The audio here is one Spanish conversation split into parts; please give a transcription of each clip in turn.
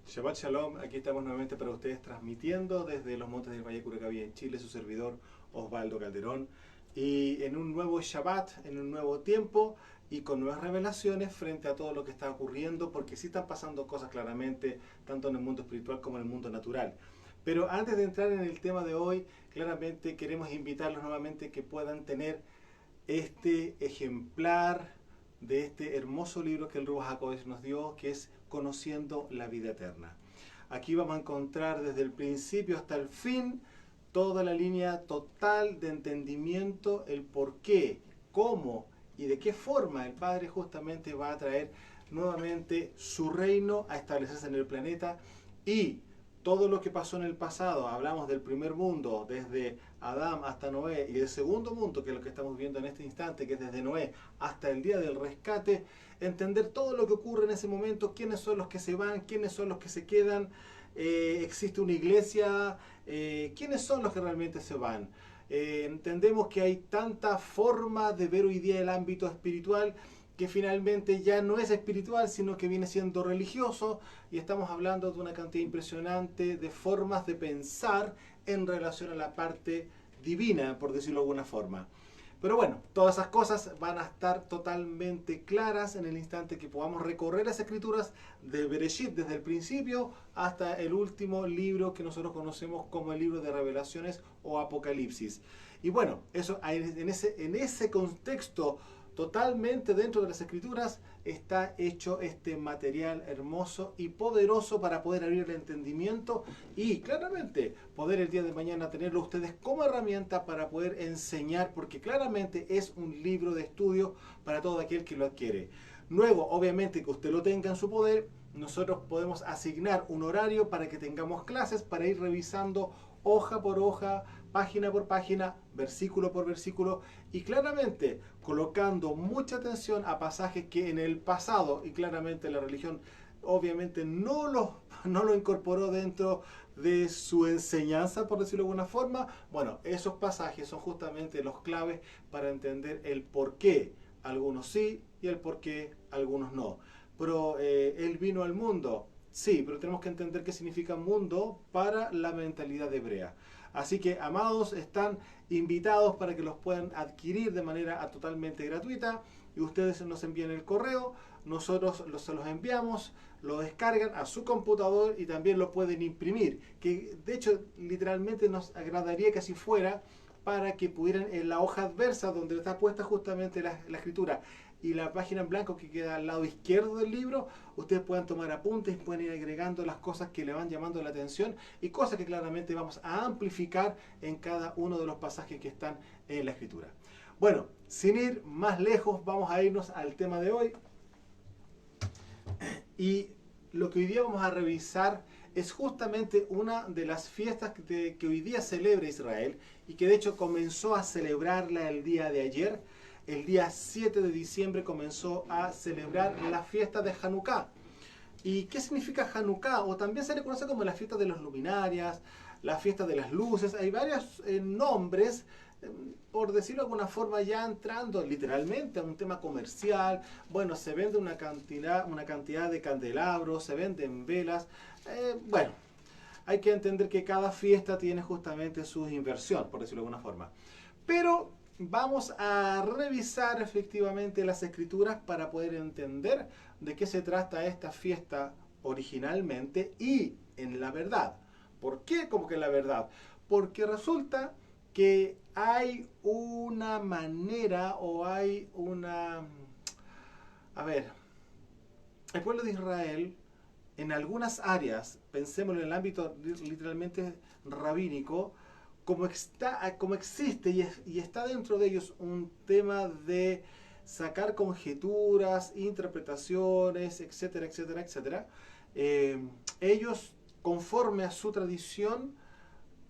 Shabbat Shalom, aquí estamos nuevamente para ustedes transmitiendo desde los montes del Valle Curacaví en Chile, su servidor Osvaldo Calderón, y en un nuevo Shabbat, en un nuevo tiempo y con nuevas revelaciones frente a todo lo que está ocurriendo, porque sí están pasando cosas claramente, tanto en el mundo espiritual como en el mundo natural. Pero antes de entrar en el tema de hoy, claramente queremos invitarlos nuevamente que puedan tener este ejemplar de este hermoso libro que el Ruach HaKodesh nos dio, que es Conociendo la Vida Eterna. Aquí vamos a encontrar desde el principio hasta el fin toda la línea total de entendimiento, el por qué, cómo y de qué forma el Padre justamente va a traer nuevamente su reino a establecerse en el planeta, y todo lo que pasó en el pasado. Hablamos del primer mundo, desde Adán hasta Noé, y del segundo mundo, que es lo que estamos viendo en este instante, que es desde Noé hasta el día del rescate. Entender todo lo que ocurre en ese momento, quiénes son los que se van, quiénes son los que se quedan, existe una iglesia, quiénes son los que realmente se van. Entendemos que hay tanta forma de ver hoy día el ámbito espiritual que finalmente ya no es espiritual, sino que viene siendo religioso, y estamos hablando de una cantidad impresionante de formas de pensar en relación a la parte divina, por decirlo de alguna forma. Pero bueno, todas esas cosas van a estar totalmente claras en el instante que podamos recorrer las escrituras de Bereshit desde el principio hasta el último libro que nosotros conocemos como el libro de Revelaciones o Apocalipsis. Y bueno, eso en ese contexto, totalmente dentro de las escrituras, está hecho este material hermoso y poderoso para poder abrir el entendimiento y claramente poder el día de mañana tenerlo ustedes como herramienta para poder enseñar, porque claramente es un libro de estudio para todo aquel que lo adquiere. Luego, obviamente, que usted lo tenga en su poder, nosotros podemos asignar un horario para que tengamos clases para ir revisando hoja por hoja, página por página, versículo por versículo, y claramente colocando mucha atención a pasajes que en el pasado, y claramente la religión obviamente no lo incorporó dentro de su enseñanza, por decirlo de alguna forma. Bueno, esos pasajes son justamente los claves para entender el por qué algunos sí y el por qué algunos no. Pero Él vino al mundo. Sí, pero tenemos que entender qué significa mundo para la mentalidad hebrea. Así que, amados, están invitados para que los puedan adquirir de manera totalmente gratuita, y ustedes nos envían el correo, nosotros se los enviamos, lo descargan a su computador y también lo pueden imprimir, que de hecho literalmente nos agradaría que así fuera, para que pudieran en la hoja adversa donde está puesta justamente la escritura y la página en blanco que queda al lado izquierdo del libro, ustedes puedan tomar apuntes, pueden ir agregando las cosas que le van llamando la atención y cosas que claramente vamos a amplificar en cada uno de los pasajes que están en la escritura. Bueno, sin ir más lejos, vamos a irnos al tema de hoy. Y lo que hoy día vamos a revisar es justamente una de las fiestas que hoy día celebra Israel, y que de hecho comenzó a celebrarla el día de ayer. El día 7 de diciembre comenzó a celebrar la fiesta de Hanukkah. ¿Y qué significa Hanukkah? O también se le conoce como la fiesta de las luminarias, la fiesta de las luces. Hay varios nombres, por decirlo de alguna forma, ya entrando literalmente a un tema comercial. Bueno, se vende una cantidad de candelabros, se venden velas. Bueno, hay que entender que cada fiesta tiene justamente su inversión, por decirlo de alguna forma. Pero vamos a revisar efectivamente las escrituras para poder entender de qué se trata esta fiesta originalmente y en la verdad. ¿Por qué como que en la verdad? Porque resulta que hay una manera o hay una... A ver, el pueblo de Israel en algunas áreas, pensemos en el ámbito literalmente rabínico, como existe y está dentro de ellos un tema de sacar conjeturas, interpretaciones, etcétera, etcétera, etcétera, ellos, conforme a su tradición,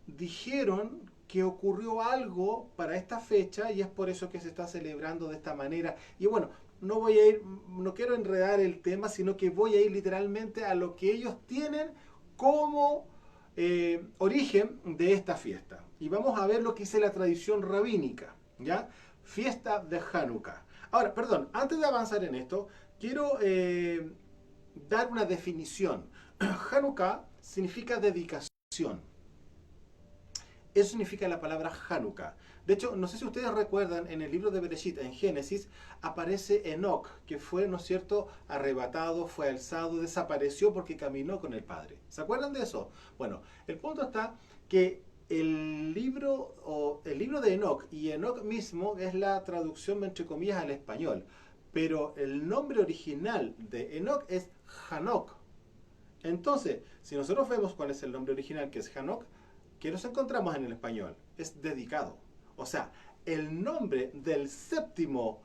dijeron que ocurrió algo para esta fecha y es por eso que se está celebrando de esta manera. Y bueno, no quiero enredar el tema, sino que voy a ir literalmente a lo que ellos tienen como origen de esta fiesta. Y vamos a ver lo que dice la tradición rabínica, ¿ya? Fiesta de Hanukkah. Ahora, perdón, antes de avanzar en esto, quiero dar una definición. Hanukkah significa dedicación. Eso significa la palabra Hanukkah. De hecho, no sé si ustedes recuerdan, en el libro de Bereshit, en Génesis, aparece Enoc, que fue, ¿no es cierto?, arrebatado, fue alzado, desapareció porque caminó con el Padre. ¿Se acuerdan de eso? Bueno, el punto está que el libro de Enoc y Enoc mismo es la traducción, entre comillas, al español. Pero el nombre original de Enoc es Hanok. Entonces, si nosotros vemos cuál es el nombre original, que es Hanok, ¿qué nos encontramos en el español? Es dedicado. O sea, el nombre del séptimo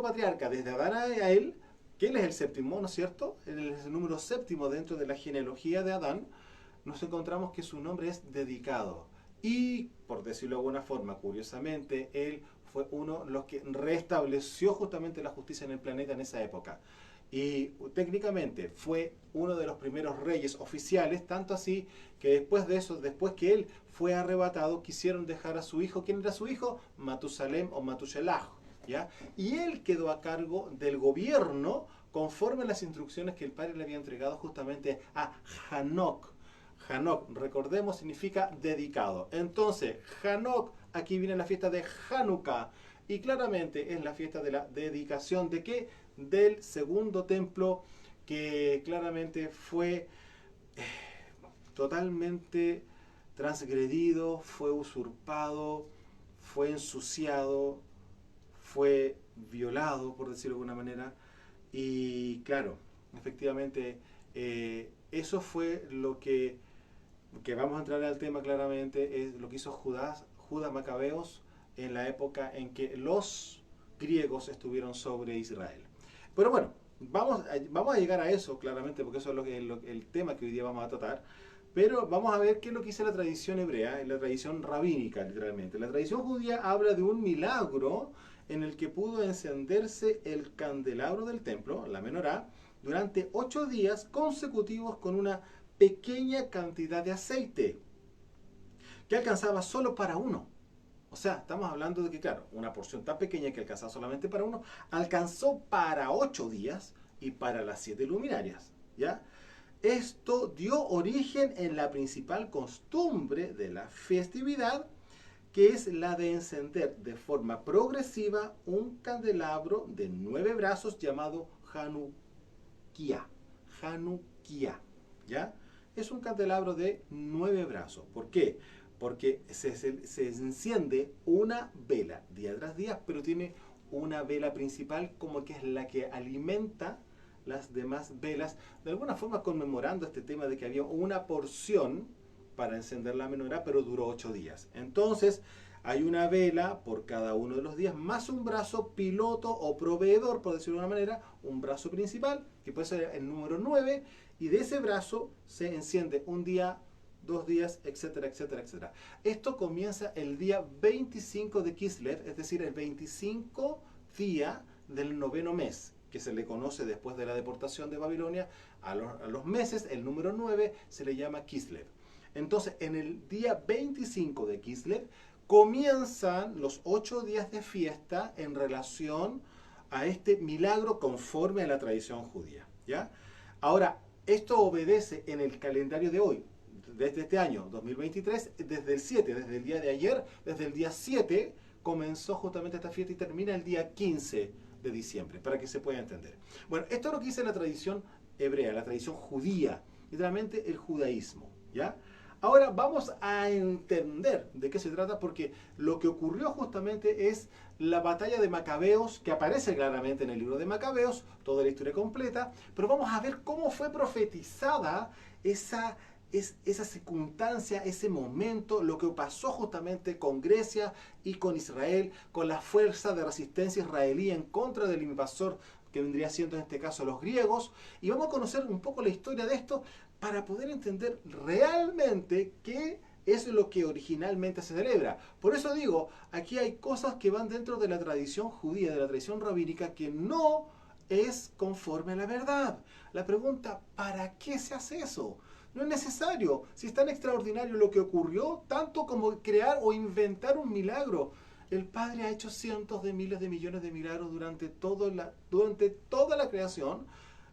patriarca, desde Adán a él, que él es el séptimo, ¿no es cierto? Él es el número séptimo dentro de la genealogía de Adán, nos encontramos que su nombre es dedicado. Y, por decirlo de alguna forma, curiosamente, él fue uno de los que restableció justamente la justicia en el planeta en esa época. Y técnicamente fue uno de los primeros reyes oficiales, tanto así que después de eso, después que él fue arrebatado, quisieron dejar a su hijo. ¿Quién era su hijo? Matusalem o Matushelach, ¿ya? Y él quedó a cargo del gobierno conforme a las instrucciones que el padre le había entregado justamente a Hanok. Hanok, recordemos, significa dedicado. Entonces, Hanok, aquí viene la fiesta de Hanukkah. Y claramente es la fiesta de la dedicación. ¿De qué? Del segundo templo, que claramente fue totalmente transgredido, fue usurpado, fue ensuciado, fue violado, por decirlo de alguna manera. Y claro, efectivamente, eso fue lo que vamos a entrar al tema claramente, es lo que hizo Judas Macabeos en la época en que los griegos estuvieron sobre Israel. Pero bueno, vamos a llegar a eso claramente, porque eso es el tema que hoy día vamos a tratar. Pero vamos a ver qué es lo que dice la tradición hebrea, la tradición rabínica, literalmente. La tradición judía habla de un milagro en el que pudo encenderse el candelabro del templo, la menorá, durante 8 días consecutivos con una pequeña cantidad de aceite que alcanzaba solo para uno. O sea, estamos hablando de que, claro, una porción tan pequeña que alcanzaba solamente para uno, alcanzó para 8 días y para las 7 luminarias, ¿ya? Esto dio origen en la principal costumbre de la festividad, que es la de encender de forma progresiva un candelabro de 9 brazos llamado Hanukkah. Hanukkah, ¿ya? Es un candelabro de 9 brazos. ¿Por qué? Porque se enciende una vela día tras día, pero tiene una vela principal como que es la que alimenta las demás velas, de alguna forma conmemorando este tema de que había una porción para encender la menorá, pero duró 8 días. Entonces, hay una vela por cada uno de los días, más un brazo piloto o proveedor, por decirlo de una manera, un brazo principal, que puede ser el número 9, y de ese brazo se enciende un día, 2 días, etcétera, etcétera, etcétera. Esto comienza el día 25 de Kislev, es decir, el 25 día del noveno mes, que se le conoce después de la deportación de Babilonia, a los meses, el número 9 se le llama Kislev. Entonces, en el día 25 de Kislev comienzan los 8 días de fiesta en relación a este milagro conforme a la tradición judía, ¿ya? Ahora, esto obedece en el calendario de hoy, desde este año 2023, desde el 7, desde el día de ayer, desde el día 7 comenzó justamente esta fiesta y termina el día 15 de diciembre, para que se pueda entender. Bueno, esto es lo que dice la tradición hebrea, la tradición judía, literalmente el judaísmo, ¿ya? Ahora vamos a entender de qué se trata, porque lo que ocurrió justamente es la batalla de Macabeos, que aparece claramente en el libro de Macabeos, toda la historia completa, pero vamos a ver cómo fue profetizada esa circunstancia, ese momento, lo que pasó justamente con Grecia y con Israel, con la fuerza de resistencia israelí en contra del invasor que vendría siendo en este caso los griegos, y vamos a conocer un poco la historia de esto para poder entender realmente qué es lo que originalmente se celebra. Por eso digo, aquí hay cosas que van dentro de la tradición judía, de la tradición rabínica, que no es conforme a la verdad. La pregunta, ¿para qué se hace eso? No es necesario. Si es tan extraordinario lo que ocurrió, tanto como crear o inventar un milagro. El Padre ha hecho cientos de miles de millones de milagros durante toda la creación,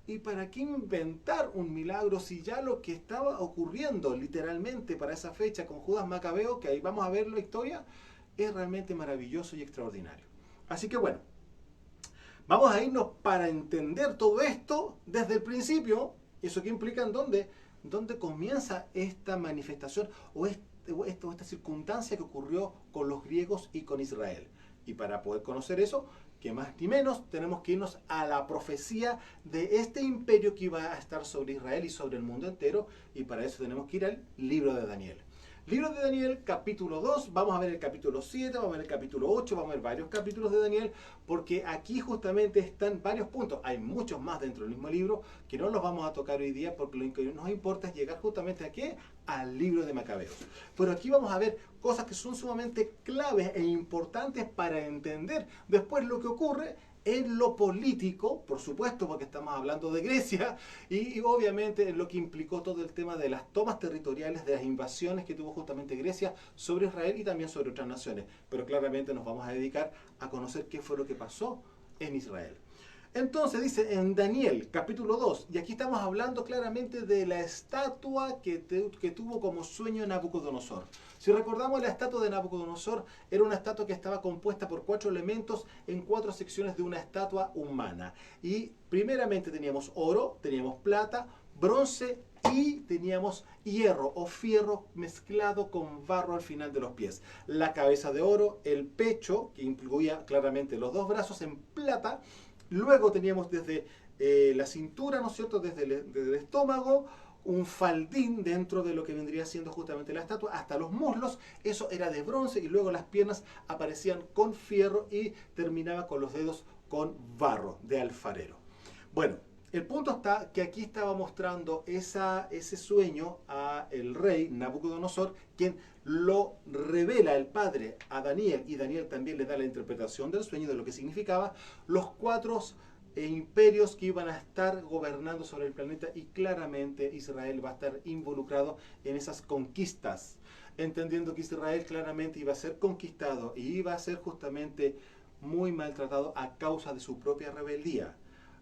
¿Y para qué inventar un milagro si ya lo que estaba ocurriendo literalmente para esa fecha con Judas Macabeo, que ahí vamos a ver la historia, es realmente maravilloso y extraordinario? Así que bueno, vamos a irnos para entender todo esto desde el principio. ¿Eso qué implica? ¿En dónde? ¿Dónde comienza esta manifestación o esta circunstancia que ocurrió con los griegos y con Israel? Y para poder conocer eso, que más ni menos, tenemos que irnos a la profecía de este imperio que iba a estar sobre Israel y sobre el mundo entero, y para eso tenemos que ir al libro de Daniel. Libro de Daniel, capítulo 2, vamos a ver el capítulo 7, vamos a ver el capítulo 8, vamos a ver varios capítulos de Daniel, porque aquí justamente están varios puntos. Hay muchos más dentro del mismo libro que no los vamos a tocar hoy día, porque lo que nos importa es llegar justamente ¿a qué? Al libro de Macabeos. Pero aquí vamos a ver cosas que son sumamente claves e importantes para entender después lo que ocurre en lo político, por supuesto, porque estamos hablando de Grecia, y obviamente en lo que implicó todo el tema de las tomas territoriales, de las invasiones que tuvo justamente Grecia sobre Israel y también sobre otras naciones. Pero claramente nos vamos a dedicar a conocer qué fue lo que pasó en Israel. Entonces dice en Daniel capítulo 2, y aquí estamos hablando claramente de la estatua que tuvo como sueño Nabucodonosor. Si recordamos, la estatua de Nabucodonosor era una estatua que estaba compuesta por 4 elementos en 4 secciones de una estatua humana. Y primeramente teníamos oro, teníamos plata, bronce y teníamos hierro o fierro mezclado con barro al final de los pies. La cabeza de oro, el pecho, que incluía claramente los 2 brazos en plata. Luego teníamos desde la cintura, ¿no es cierto?, desde el estómago, un faldín dentro de lo que vendría siendo justamente la estatua, hasta los muslos, eso era de bronce, y luego las piernas aparecían con fierro y terminaba con los dedos con barro de alfarero. Bueno, el punto está que aquí estaba mostrando ese sueño a el rey Nabucodonosor, quien lo revela el padre a Daniel, y Daniel también le da la interpretación del sueño, de lo que significaba los 4 imperios que iban a estar gobernando sobre el planeta, y claramente Israel va a estar involucrado en esas conquistas, entendiendo que Israel claramente iba a ser conquistado y iba a ser justamente muy maltratado a causa de su propia rebeldía.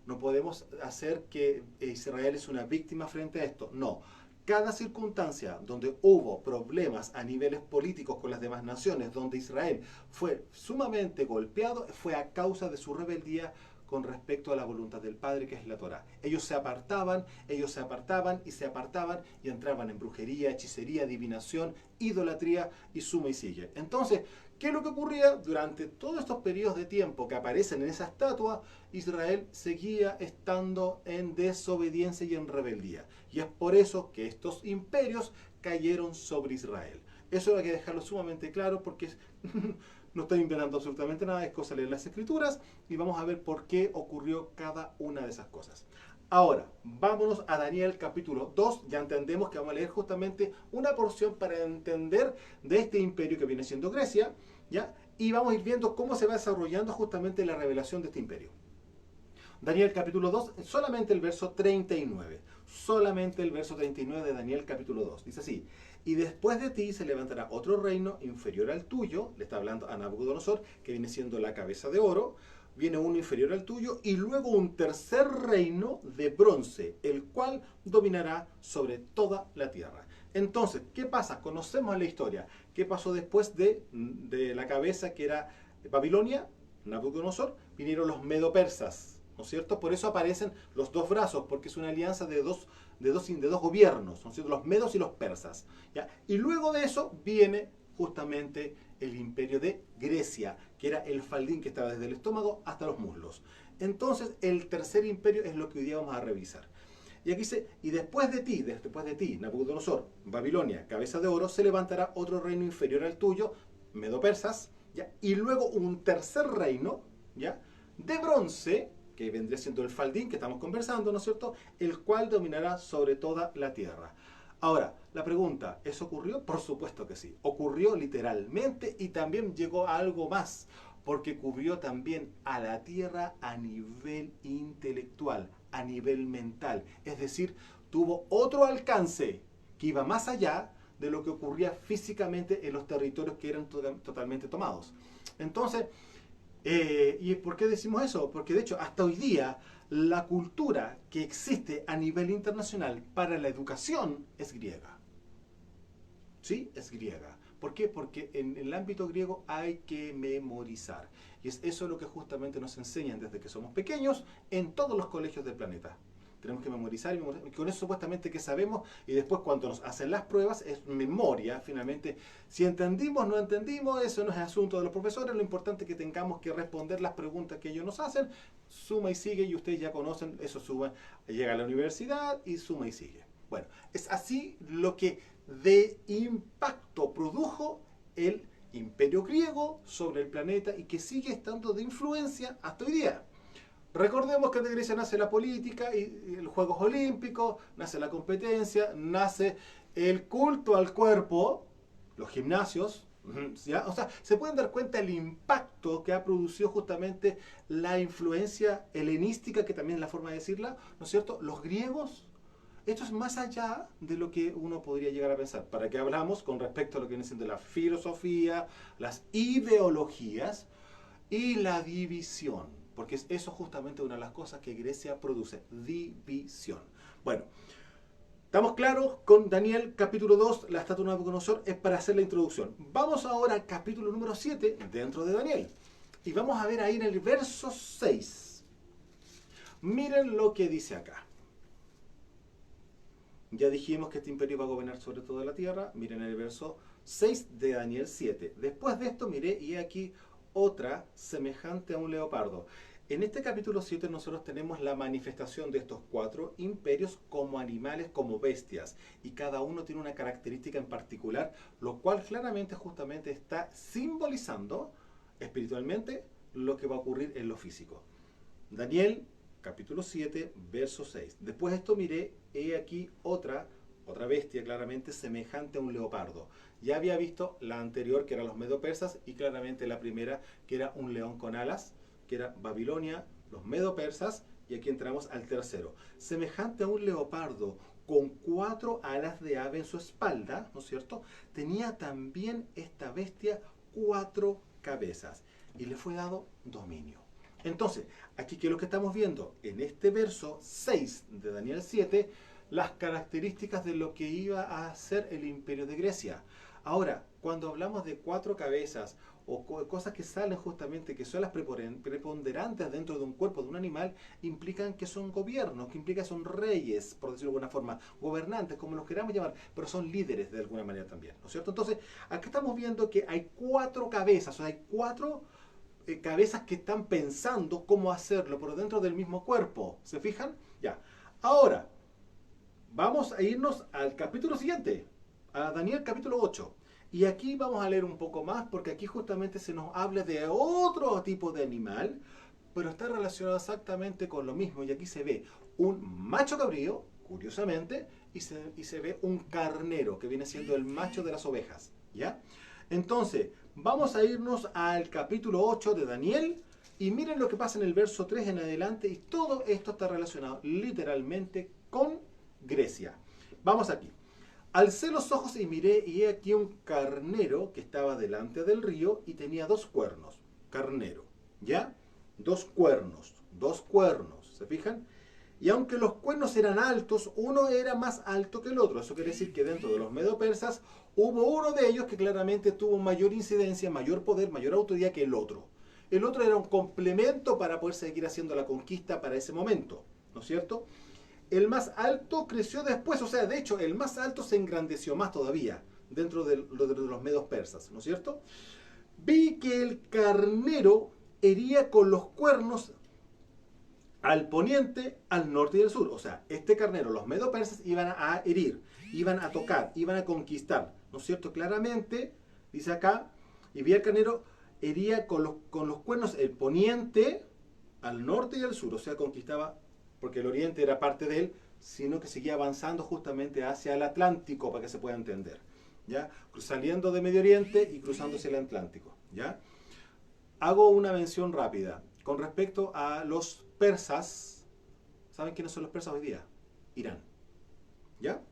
No podemos hacer que Israel es una víctima frente a esto. No. Cada circunstancia donde hubo problemas a niveles políticos con las demás naciones, donde Israel fue sumamente golpeado, fue a causa de su rebeldía con respecto a la voluntad del Padre, que es la Torá. Ellos se apartaban y entraban en brujería, hechicería, adivinación, idolatría y suma y sigue. Entonces, ¿qué es lo que ocurría? Durante todos estos periodos de tiempo que aparecen en esa estatua, Israel seguía estando en desobediencia y en rebeldía. Y es por eso que estos imperios cayeron sobre Israel. Eso hay que dejarlo sumamente claro, porque no estoy inventando absolutamente nada, es cosa de leer las escrituras, y vamos a ver por qué ocurrió cada una de esas cosas. Ahora, vámonos a Daniel capítulo 2, ya entendemos que vamos a leer justamente una porción para entender de este imperio que viene siendo Grecia, ¿ya? Y vamos a ir viendo cómo se va desarrollando justamente la revelación de este imperio. Daniel capítulo 2, solamente el verso 39. Solamente el verso 39 de Daniel capítulo 2. Dice así: y después de ti se levantará otro reino inferior al tuyo. Le está hablando a Nabucodonosor, que viene siendo la cabeza de oro. Viene uno inferior al tuyo, y luego un tercer reino de bronce, el cual dominará sobre toda la tierra. Entonces, ¿qué pasa? Conocemos la historia. ¿Qué pasó después de la cabeza que era Babilonia, Nabucodonosor? Vinieron los medo-persas, ¿no es cierto? Por eso aparecen los 2 brazos, porque es una alianza de dos gobiernos, ¿no es cierto? Los medos y los persas, ¿ya? Y luego de eso viene justamente el imperio de Grecia, que era el faldín que estaba desde el estómago hasta los muslos. Entonces, el tercer imperio es lo que hoy día vamos a revisar. Y aquí dice: y después de ti, Nabucodonosor, Babilonia, cabeza de oro, se levantará otro reino inferior al tuyo, medo-persas, ¿ya? Y luego un tercer reino, ¿ya?, de bronce, que vendría siendo el faldín que estamos conversando, ¿no es cierto?, el cual dominará sobre toda la tierra. Ahora, la pregunta, ¿eso ocurrió? Por supuesto que sí. Ocurrió literalmente, y también llegó a algo más, porque cubrió también a la tierra a nivel intelectual, a nivel mental. Es decir, tuvo otro alcance que iba más allá de lo que ocurría físicamente en los territorios que eran totalmente tomados. Entonces, ¿y por qué decimos eso? Porque de hecho, hasta hoy día la cultura que existe a nivel internacional para la educación es griega. ¿Sí? Es griega. ¿Por qué? Porque en el ámbito griego hay que memorizar. Y es eso lo que justamente nos enseñan desde que somos pequeños en todos los colegios del planeta. Tenemos que memorizar y memorizar. Y con eso supuestamente que sabemos, y después cuando nos hacen las pruebas es memoria, finalmente. Si entendimos, no entendimos, eso no es asunto de los profesores, lo importante es que tengamos que responder las preguntas que ellos nos hacen, suma y sigue, y ustedes ya conocen, eso suma, llega a la universidad y suma y sigue. Bueno, es así lo que de impacto produjo el imperio griego sobre el planeta y que sigue estando de influencia hasta hoy día. Recordemos que de Grecia nace la política y los Juegos Olímpicos, nace la competencia, nace el culto al cuerpo, los gimnasios, ¿ya? O sea, se pueden dar cuenta el impacto que ha producido justamente la influencia helenística, que también es la forma de decirla, ¿no es cierto? Los griegos. Esto es más allá de lo que uno podría llegar a pensar. ¿Para qué hablamos con respecto a lo que viene siendo la filosofía, las ideologías y la división? Porque es eso justamente una de las cosas que Grecia produce, división. Bueno, estamos claros con Daniel capítulo 2, la estatua de Nabucodonosor, es para hacer la introducción. Vamos ahora al capítulo número 7 dentro de Daniel. Y vamos a ver ahí en el verso 6. Miren lo que dice acá. Ya dijimos que este imperio va a gobernar sobre toda la tierra. Miren el verso 6 de Daniel 7. Después de esto, miré y aquí otra semejante a un leopardo. En este capítulo 7 nosotros tenemos la manifestación de estos 4 imperios como animales, como bestias. Y cada uno tiene una característica en particular, lo cual claramente justamente está simbolizando espiritualmente lo que va a ocurrir en lo físico. Daniel capítulo 7, verso 6. Después de esto miré, he aquí otra bestia claramente semejante a un leopardo. Ya había visto la anterior, que eran los medo-persas, y claramente la primera, que era un león con alas, que era Babilonia, los medo-persas, y aquí entramos al tercero. Semejante a un leopardo, con 4 alas de ave en su espalda, ¿no es cierto? Tenía también esta bestia 4 cabezas, y le fue dado dominio. Entonces, aquí que es lo que estamos viendo en este verso 6 de Daniel 7, las características de lo que iba a ser el imperio de Grecia. Ahora, cuando hablamos de 4 cabezas o cosas que salen justamente, que son las preponderantes dentro de un cuerpo de un animal, implican que son gobiernos, que implican que son reyes, por decirlo de alguna forma, gobernantes, como los queramos llamar, pero son líderes de alguna manera también, ¿no es cierto? Entonces, aquí estamos viendo que hay 4 cabezas, o sea, hay 4 cabezas que están pensando cómo hacerlo, pero dentro del mismo cuerpo. ¿Se fijan? Ya. Ahora, vamos a irnos al capítulo siguiente, a Daniel capítulo 8. Y aquí vamos a leer un poco más, porque aquí justamente se nos habla de otro tipo de animal, pero está relacionado exactamente con lo mismo. Y aquí se ve un macho cabrío, curiosamente, y se ve un carnero, que viene siendo el macho de las ovejas. ¿Ya? Entonces, vamos a irnos al capítulo 8 de Daniel y miren lo que pasa en el verso 3 en adelante, y todo esto está relacionado literalmente con Grecia. Vamos aquí. Alcé los ojos y miré, y he aquí un carnero que estaba delante del río y tenía 2 cuernos. Carnero, ¿ya? 2 cuernos, ¿se fijan? Y aunque los cuernos eran altos, uno era más alto que el otro. Eso quiere decir que dentro de los medo-persas hubo uno de ellos que claramente tuvo mayor incidencia, mayor poder, mayor autoridad que el otro. El otro era un complemento para poder seguir haciendo la conquista para ese momento, ¿no es cierto? El más alto creció después, o sea, de hecho, el más alto se engrandeció más todavía dentro de los medos persas, ¿no es cierto? Vi que el carnero hería con los cuernos al poniente, al norte y al sur. O sea, este carnero, los medo-persas iban a herir, iban a tocar, iban a conquistar. ¿No es cierto? Claramente, dice acá, y vi al carnero hería con los cuernos el poniente, al norte y al sur. O sea, conquistaba, porque el oriente era parte de él, sino que seguía avanzando justamente hacia el Atlántico, para que se pueda entender. ¿Ya? Saliendo de Medio Oriente y cruzándose el Atlántico. ¿Ya? Hago una mención rápida con respecto a los persas. ¿Saben quiénes son los persas hoy día? Irán. ¿Ya?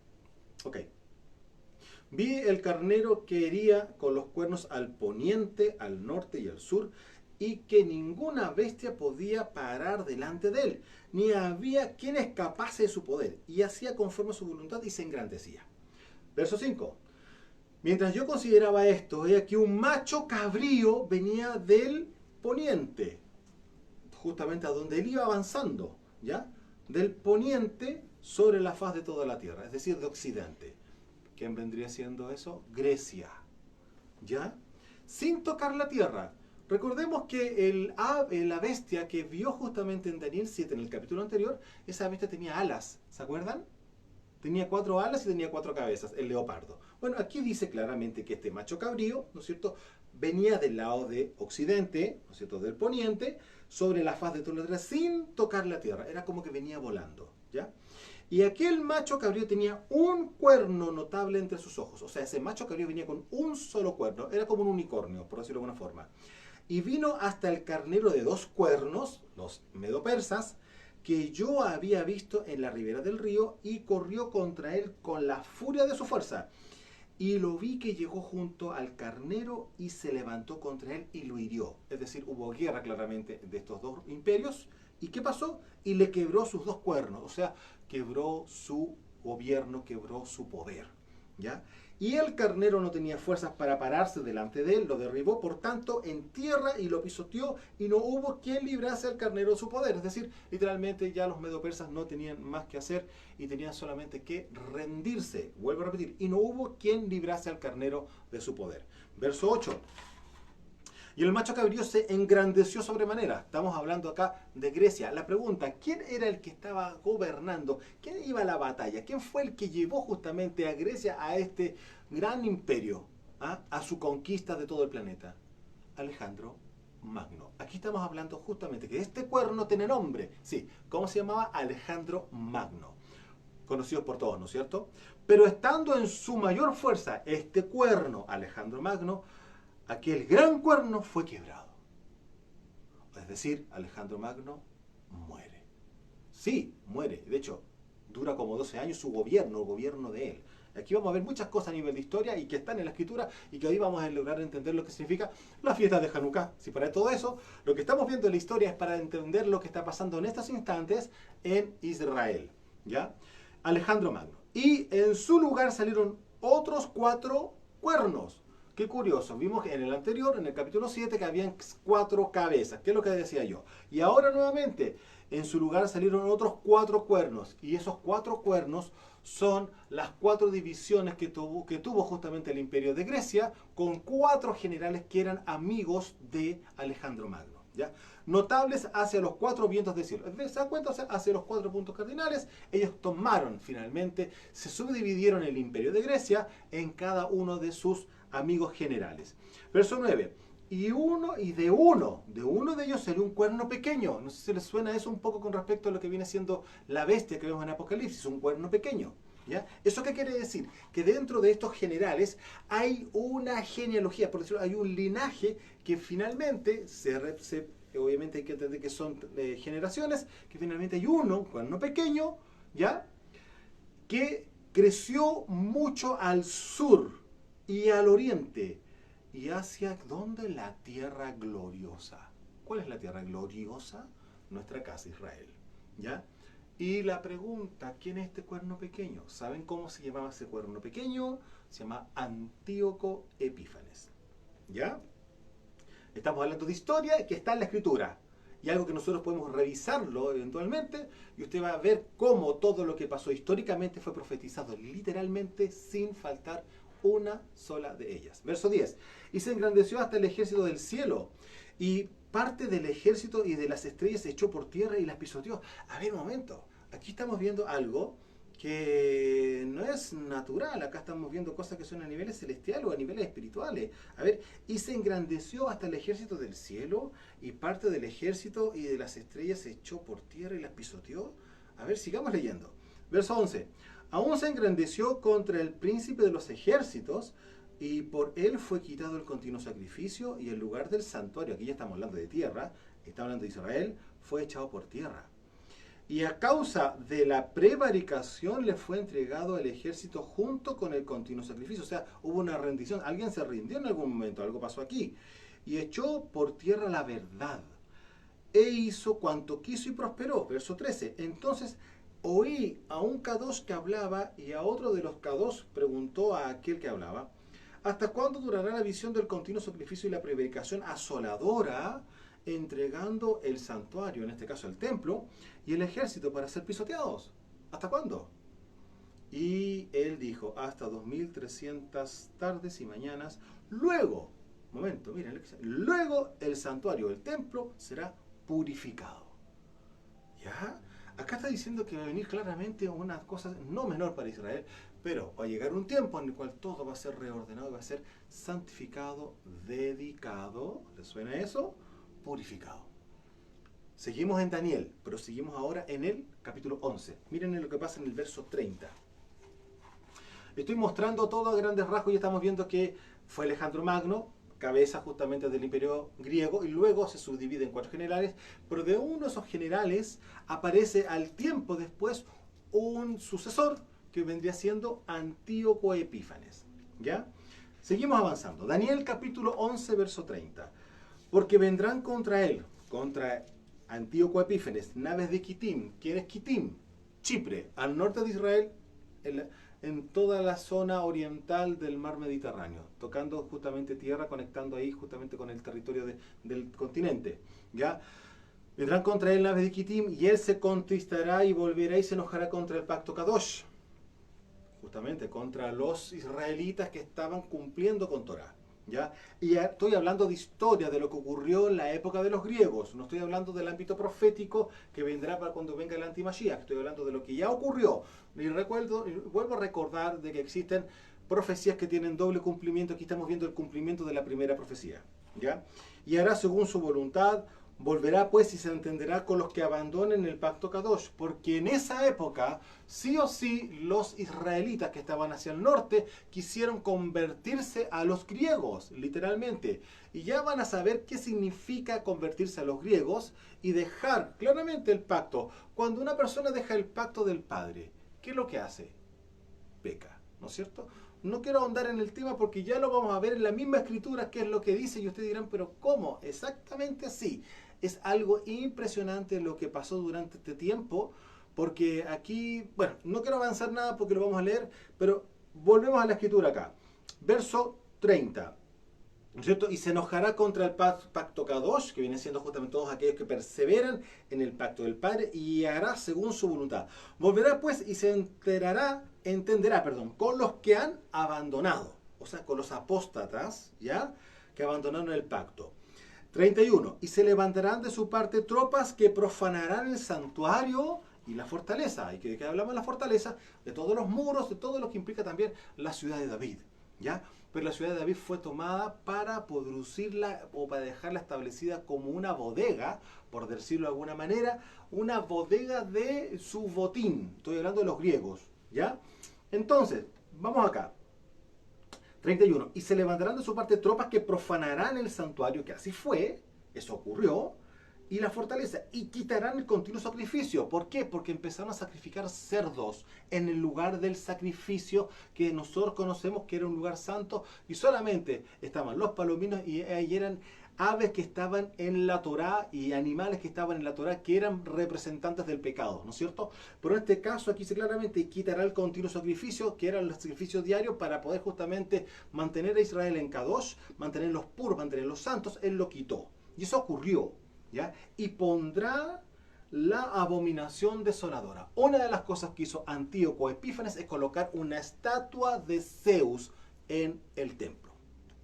Ok. Vi el carnero que hería con los cuernos al poniente, al norte y al sur, y que ninguna bestia podía parar delante de él, ni había quien escapase de su poder, y hacía conforme a su voluntad y se engrandecía. Verso 5. Mientras yo consideraba esto, he aquí un macho cabrío venía del poniente, justamente a donde él iba avanzando, ¿ya? Del poniente sobre la faz de toda la tierra, es decir, de occidente. ¿Quién vendría siendo eso? Grecia, ¿ya? Sin tocar la tierra. Recordemos que la bestia que vio justamente en Daniel 7, en el capítulo anterior, esa bestia tenía alas, ¿se acuerdan? Tenía 4 alas y tenía 4 cabezas, el leopardo. Bueno, aquí dice claramente que este macho cabrío, ¿no es cierto?, venía del lado de occidente, ¿no es cierto?, del poniente, sobre la faz de toda la tierra, sin tocar la tierra. Era como que venía volando, ¿ya? Y aquel macho cabrío tenía un cuerno notable entre sus ojos. O sea, ese macho cabrío venía con un solo cuerno. Era como un unicornio, por decirlo de alguna forma. Y vino hasta el carnero de 2 cuernos, los medopersas, que yo había visto en la ribera del río, y corrió contra él con la furia de su fuerza. Y lo vi que llegó junto al carnero y se levantó contra él y lo hirió. Es decir, hubo guerra claramente de estos 2 imperios. ¿Y qué pasó? Y le quebró sus 2 cuernos. O sea, quebró su gobierno, quebró su poder, ¿ya? Y el carnero no tenía fuerzas para pararse delante de él, lo derribó por tanto en tierra y lo pisoteó, y no hubo quien librase al carnero de su poder. Es decir, literalmente ya los medopersas no tenían más que hacer y tenían solamente que rendirse. Vuelvo a repetir, y no hubo quien librase al carnero de su poder. Verso 8. Y el macho cabrío se engrandeció sobremanera. Estamos hablando acá de Grecia. La pregunta, ¿quién era el que estaba gobernando? ¿Quién iba a la batalla? ¿Quién fue el que llevó justamente a Grecia a este gran imperio? A su conquista de todo el planeta. Alejandro Magno. Aquí estamos hablando justamente que este cuerno tiene nombre. Sí, ¿cómo se llamaba? Alejandro Magno. Conocido por todos, ¿no es cierto? Pero estando en su mayor fuerza, este cuerno, Alejandro Magno, aquel gran cuerno fue quebrado. Es decir, Alejandro Magno muere. Sí, muere. De hecho, dura como 12 años su gobierno, el gobierno de él. Aquí vamos a ver muchas cosas a nivel de historia y que están en la escritura y que hoy vamos a lograr entender lo que significa la fiesta de Hanukkah. Si para todo eso, lo que estamos viendo en la historia es para entender lo que está pasando en estos instantes en Israel, ¿ya? Alejandro Magno. Y en su lugar salieron otros 4 cuernos. Qué curioso, vimos en el anterior, en el capítulo 7, que habían 4 cabezas, que es lo que decía yo. Y ahora nuevamente, en su lugar salieron otros 4 cuernos. Y esos 4 cuernos son las 4 divisiones que tuvo justamente el imperio de Grecia, con 4 generales que eran amigos de Alejandro Magno, ¿ya? Notables hacia los 4 vientos del cielo. ¿Se dan cuenta? O sea, hacia los 4 puntos cardinales, ellos tomaron finalmente, se subdividieron el imperio de Grecia en cada uno de sus amigos generales. Verso 9. Y de uno de ellos salió un cuerno pequeño. No sé si les suena eso un poco con respecto a lo que viene siendo la bestia que vemos en Apocalipsis, un cuerno pequeño, ¿ya? ¿Eso qué quiere decir? Que dentro de estos generales hay una genealogía, por decirlo, hay un linaje que finalmente obviamente hay que entender que son generaciones, que finalmente hay un cuerno pequeño, ¿ya? Que creció mucho al sur y al oriente, y hacia ¿dónde? La tierra gloriosa. ¿Cuál es la tierra gloriosa? Nuestra casa Israel, ¿ya? Y la pregunta, ¿quién es este cuerno pequeño? ¿Saben cómo se llamaba ese cuerno pequeño? Se llama Antíoco Epífanes, ¿ya? Estamos hablando de historia que está en la escritura. Y algo que nosotros podemos revisarlo eventualmente, y usted va a ver cómo todo lo que pasó históricamente fue profetizado literalmente sin faltar una sola de ellas. Verso 10. Y se engrandeció hasta el ejército del cielo, y parte del ejército y de las estrellas se echó por tierra y las pisoteó. A ver, un momento. Aquí estamos viendo algo que no es natural. Acá estamos viendo cosas que son a niveles celestiales o a niveles espirituales. A ver, y se engrandeció hasta el ejército del cielo, y parte del ejército y de las estrellas se echó por tierra y las pisoteó. A ver, sigamos leyendo. Verso 11. Aún se engrandeció contra el príncipe de los ejércitos, y por él fue quitado el continuo sacrificio, y el lugar del santuario, aquí ya estamos hablando de tierra, está hablando de Israel, fue echado por tierra. Y a causa de la prevaricación le fue entregado el ejército junto con el continuo sacrificio. O sea, hubo una rendición. Alguien se rindió en algún momento, algo pasó aquí. y echó por tierra la verdad. E hizo cuanto quiso y prosperó. Verso 13. Entonces oí a un Kadosh que hablaba y a otro de los Kadosh preguntó a aquel que hablaba: ¿hasta cuándo durará la visión del continuo sacrificio y la prevaricación asoladora, entregando el santuario, en este caso el templo, y el ejército para ser pisoteados? ¿Hasta cuándo? Y él dijo: hasta 2300 tardes y mañanas. Luego, momento, miren, luego el santuario, el templo, será purificado. ¿Ya? Acá está diciendo que va a venir claramente una cosa no menor para Israel, pero va a llegar un tiempo en el cual todo va a ser reordenado y va a ser santificado, dedicado. ¿Les suena eso? Purificado. Seguimos en Daniel, pero seguimos ahora en el capítulo 11. Miren lo que pasa en el verso 30. Estoy mostrando todo a grandes rasgos y estamos viendo que fue Alejandro Magno, cabeza justamente del imperio griego, y luego se subdivide en 4 generales, pero de uno de esos generales aparece al tiempo después un sucesor que vendría siendo Antíoco Epífanes. ¿Ya? Seguimos avanzando. Daniel capítulo 11, verso 30. Porque vendrán contra él, contra Antíoco Epífanes, naves de Kitim. ¿Quién es Kitim? Chipre, al norte de Israel, en toda la zona oriental del mar Mediterráneo, tocando justamente tierra, conectando ahí justamente con el territorio del continente. ¿Ya? Vendrán contra él naves de Kitim y él se contristará y volverá y se enojará contra el pacto Kadosh, justamente contra los israelitas que estaban cumpliendo con Torah. ¿Ya? Y estoy hablando de historia, de lo que ocurrió en la época de los griegos. No estoy hablando del ámbito profético que vendrá para cuando venga el antimashiach. Estoy hablando de lo que ya ocurrió. Y vuelvo a recordar de que existen profecías que tienen doble cumplimiento. Aquí estamos viendo el cumplimiento de la primera profecía. ¿Ya? Y hará según su voluntad. Volverá pues y se entenderá con los que abandonen el pacto Kadosh, porque en esa época, sí o sí, los israelitas que estaban hacia el norte quisieron convertirse a los griegos, literalmente. Y ya van a saber qué significa convertirse a los griegos y dejar claramente el pacto. Cuando una persona deja el pacto del Padre, ¿qué es lo que hace? Peca, ¿no es cierto? No quiero ahondar en el tema porque ya lo vamos a ver en la misma escritura, qué es lo que dice, y ustedes dirán, pero ¿cómo? Exactamente así. Es algo impresionante lo que pasó durante este tiempo, porque aquí, bueno, no quiero avanzar nada porque lo vamos a leer, pero volvemos a la escritura acá. Verso 30. ¿No es cierto? Y se enojará contra el pacto Kadosh, que vienen siendo justamente todos aquellos que perseveran en el pacto del Padre, y hará según su voluntad. Volverá pues y se entenderá, con los que han abandonado, o sea, con los apóstatas, ¿ya? Que abandonaron el pacto. 31. Y se levantarán de su parte tropas que profanarán el santuario y la fortaleza. ¿Y que hablamos de la fortaleza? De todos los muros, de todo lo que implica también la ciudad de David, ¿ya? Pero la ciudad de David fue tomada para producirla o para dejarla establecida como una bodega, por decirlo de alguna manera, una bodega de su botín. Estoy hablando de los griegos, ¿ya? Entonces, vamos acá. 31. Y se levantarán de su parte tropas que profanarán el santuario, que así fue, eso ocurrió, y la fortaleza, y quitarán el continuo sacrificio. ¿Por qué? Porque empezaron a sacrificar cerdos en el lugar del sacrificio que nosotros conocemos que era un lugar santo, y solamente estaban los palominos y ahí eran aves que estaban en la Torá y animales que estaban en la Torá que eran representantes del pecado, ¿no es cierto? Pero en este caso aquí dice claramente: quitará el continuo sacrificio, que eran los sacrificios diarios, para poder justamente mantener a Israel en Kadosh, mantenerlos puros, mantenerlos santos. Él lo quitó. Y eso ocurrió, ¿ya? Y pondrá la abominación desoladora. Una de las cosas que hizo Antíoco Epífanes es colocar una estatua de Zeus en el templo.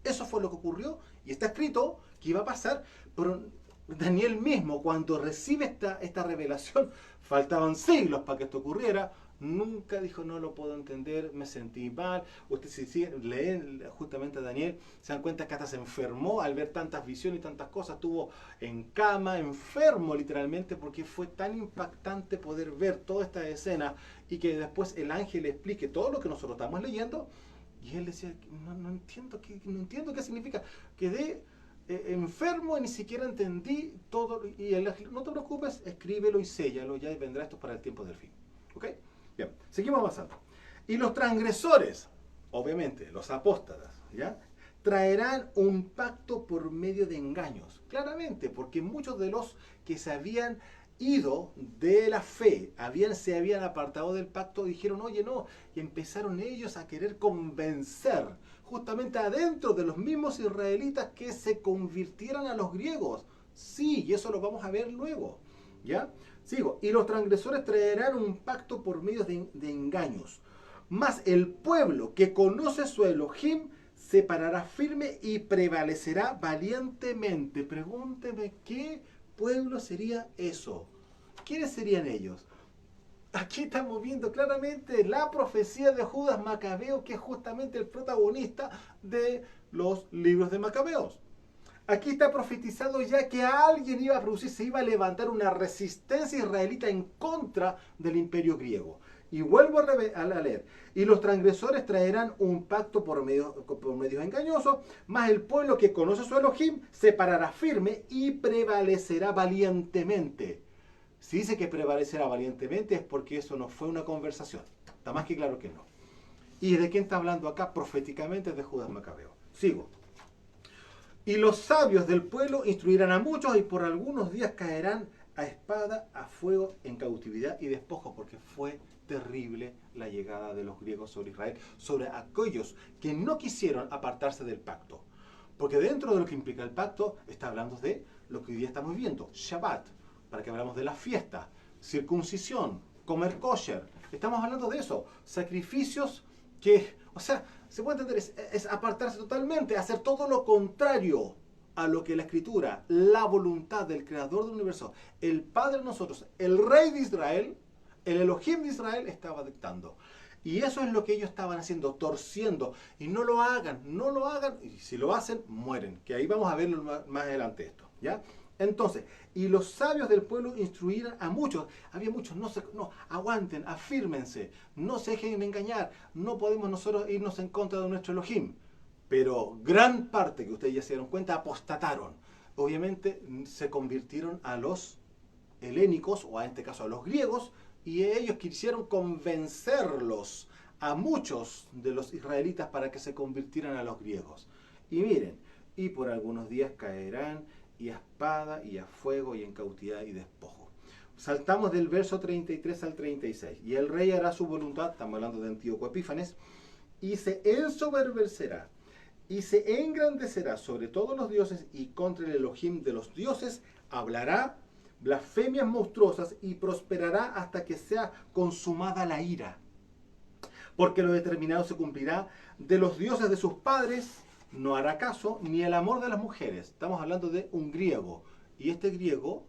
Eso fue lo que ocurrió y está escrito que iba a pasar, pero Daniel mismo, cuando recibe esta revelación, faltaban siglos para que esto ocurriera, nunca dijo: no lo puedo entender, me sentí mal. Ustedes si leen justamente a Daniel, se dan cuenta que hasta se enfermó al ver tantas visiones y tantas cosas, estuvo en cama, enfermo literalmente, porque fue tan impactante poder ver toda esta escena y que después el ángel le explique todo lo que nosotros estamos leyendo. Y él decía: no entiendo qué significa. Quedé enfermo y ni siquiera entendí todo. Y él: no te preocupes, escríbelo y séllalo, ya vendrá esto para el tiempo del fin. ¿Ok? Bien, seguimos avanzando. Y los transgresores, obviamente, los apóstatas, ¿ya? traerán un pacto por medio de engaños. Claramente, porque muchos de los que se habían ido de la fe, se habían apartado del pacto, dijeron, oye, no, y empezaron ellos a querer convencer justamente adentro de los mismos israelitas que se convirtieran a los griegos. Sí, y eso lo vamos a ver luego. ¿Ya? Sigo. Y los transgresores traerán un pacto por medio de engaños. Mas el pueblo que conoce su Elohim se parará firme y prevalecerá valientemente. Pregúnteme, ¿qué pueblo sería eso? ¿Quiénes serían ellos? Aquí estamos viendo claramente la profecía de Judas Macabeo, que es justamente el protagonista de los libros de Macabeos. Aquí está profetizado ya que alguien iba a producir, se iba a levantar una resistencia israelita en contra del imperio griego. Y vuelvo a leer. Y los transgresores traerán un pacto por medios engañosos, mas el pueblo que conoce su Elohim se parará firme y prevalecerá valientemente. Si dice que prevalecerá valientemente es porque eso no fue una conversación. Está más que claro que no. ¿Y de quién está hablando acá? Proféticamente de Judas Macabeo. Sigo. Y los sabios del pueblo instruirán a muchos y por algunos días caerán a espada, a fuego, en cautividad y despojo, porque fue terrible la llegada de los griegos sobre Israel, sobre aquellos que no quisieron apartarse del pacto. Porque dentro de lo que implica el pacto, está hablando de lo que hoy día estamos viendo, Shabbat, para que hablamos de la fiesta, circuncisión, comer kosher. Estamos hablando de eso, sacrificios que, o sea, se puede entender, es apartarse totalmente, hacer todo lo contrario a lo que la Escritura, la voluntad del Creador del universo, el Padre de nosotros, el Rey de Israel, el Elohim de Israel estaba dictando. Y eso es lo que ellos estaban haciendo, torciendo. Y no lo hagan, no lo hagan. Y si lo hacen, mueren. Que ahí vamos a verlo más adelante esto, ¿ya? Entonces, y los sabios del pueblo instruirán a muchos. Había muchos, no, aguanten, afírmense, no se dejen engañar. No podemos nosotros irnos en contra de nuestro Elohim. Pero gran parte, que ustedes ya se dieron cuenta, apostataron. Obviamente se convirtieron a los helénicos, o en este caso a los griegos, y ellos quisieron convencerlos a muchos de los israelitas para que se convirtieran a los griegos. Y miren, y por algunos días caerán y a espada y a fuego y en cautividad y despojo. Saltamos del verso 33 al 36. Y el rey hará su voluntad, estamos hablando de Antíoco Epífanes, y se ensoberbecerá y se engrandecerá sobre todos los dioses y contra el Elohim de los dioses hablará blasfemias monstruosas y prosperará hasta que sea consumada la ira. Porque lo determinado se cumplirá, de los dioses de sus padres no hará caso, ni el amor de las mujeres. Estamos hablando de un griego. Y este griego,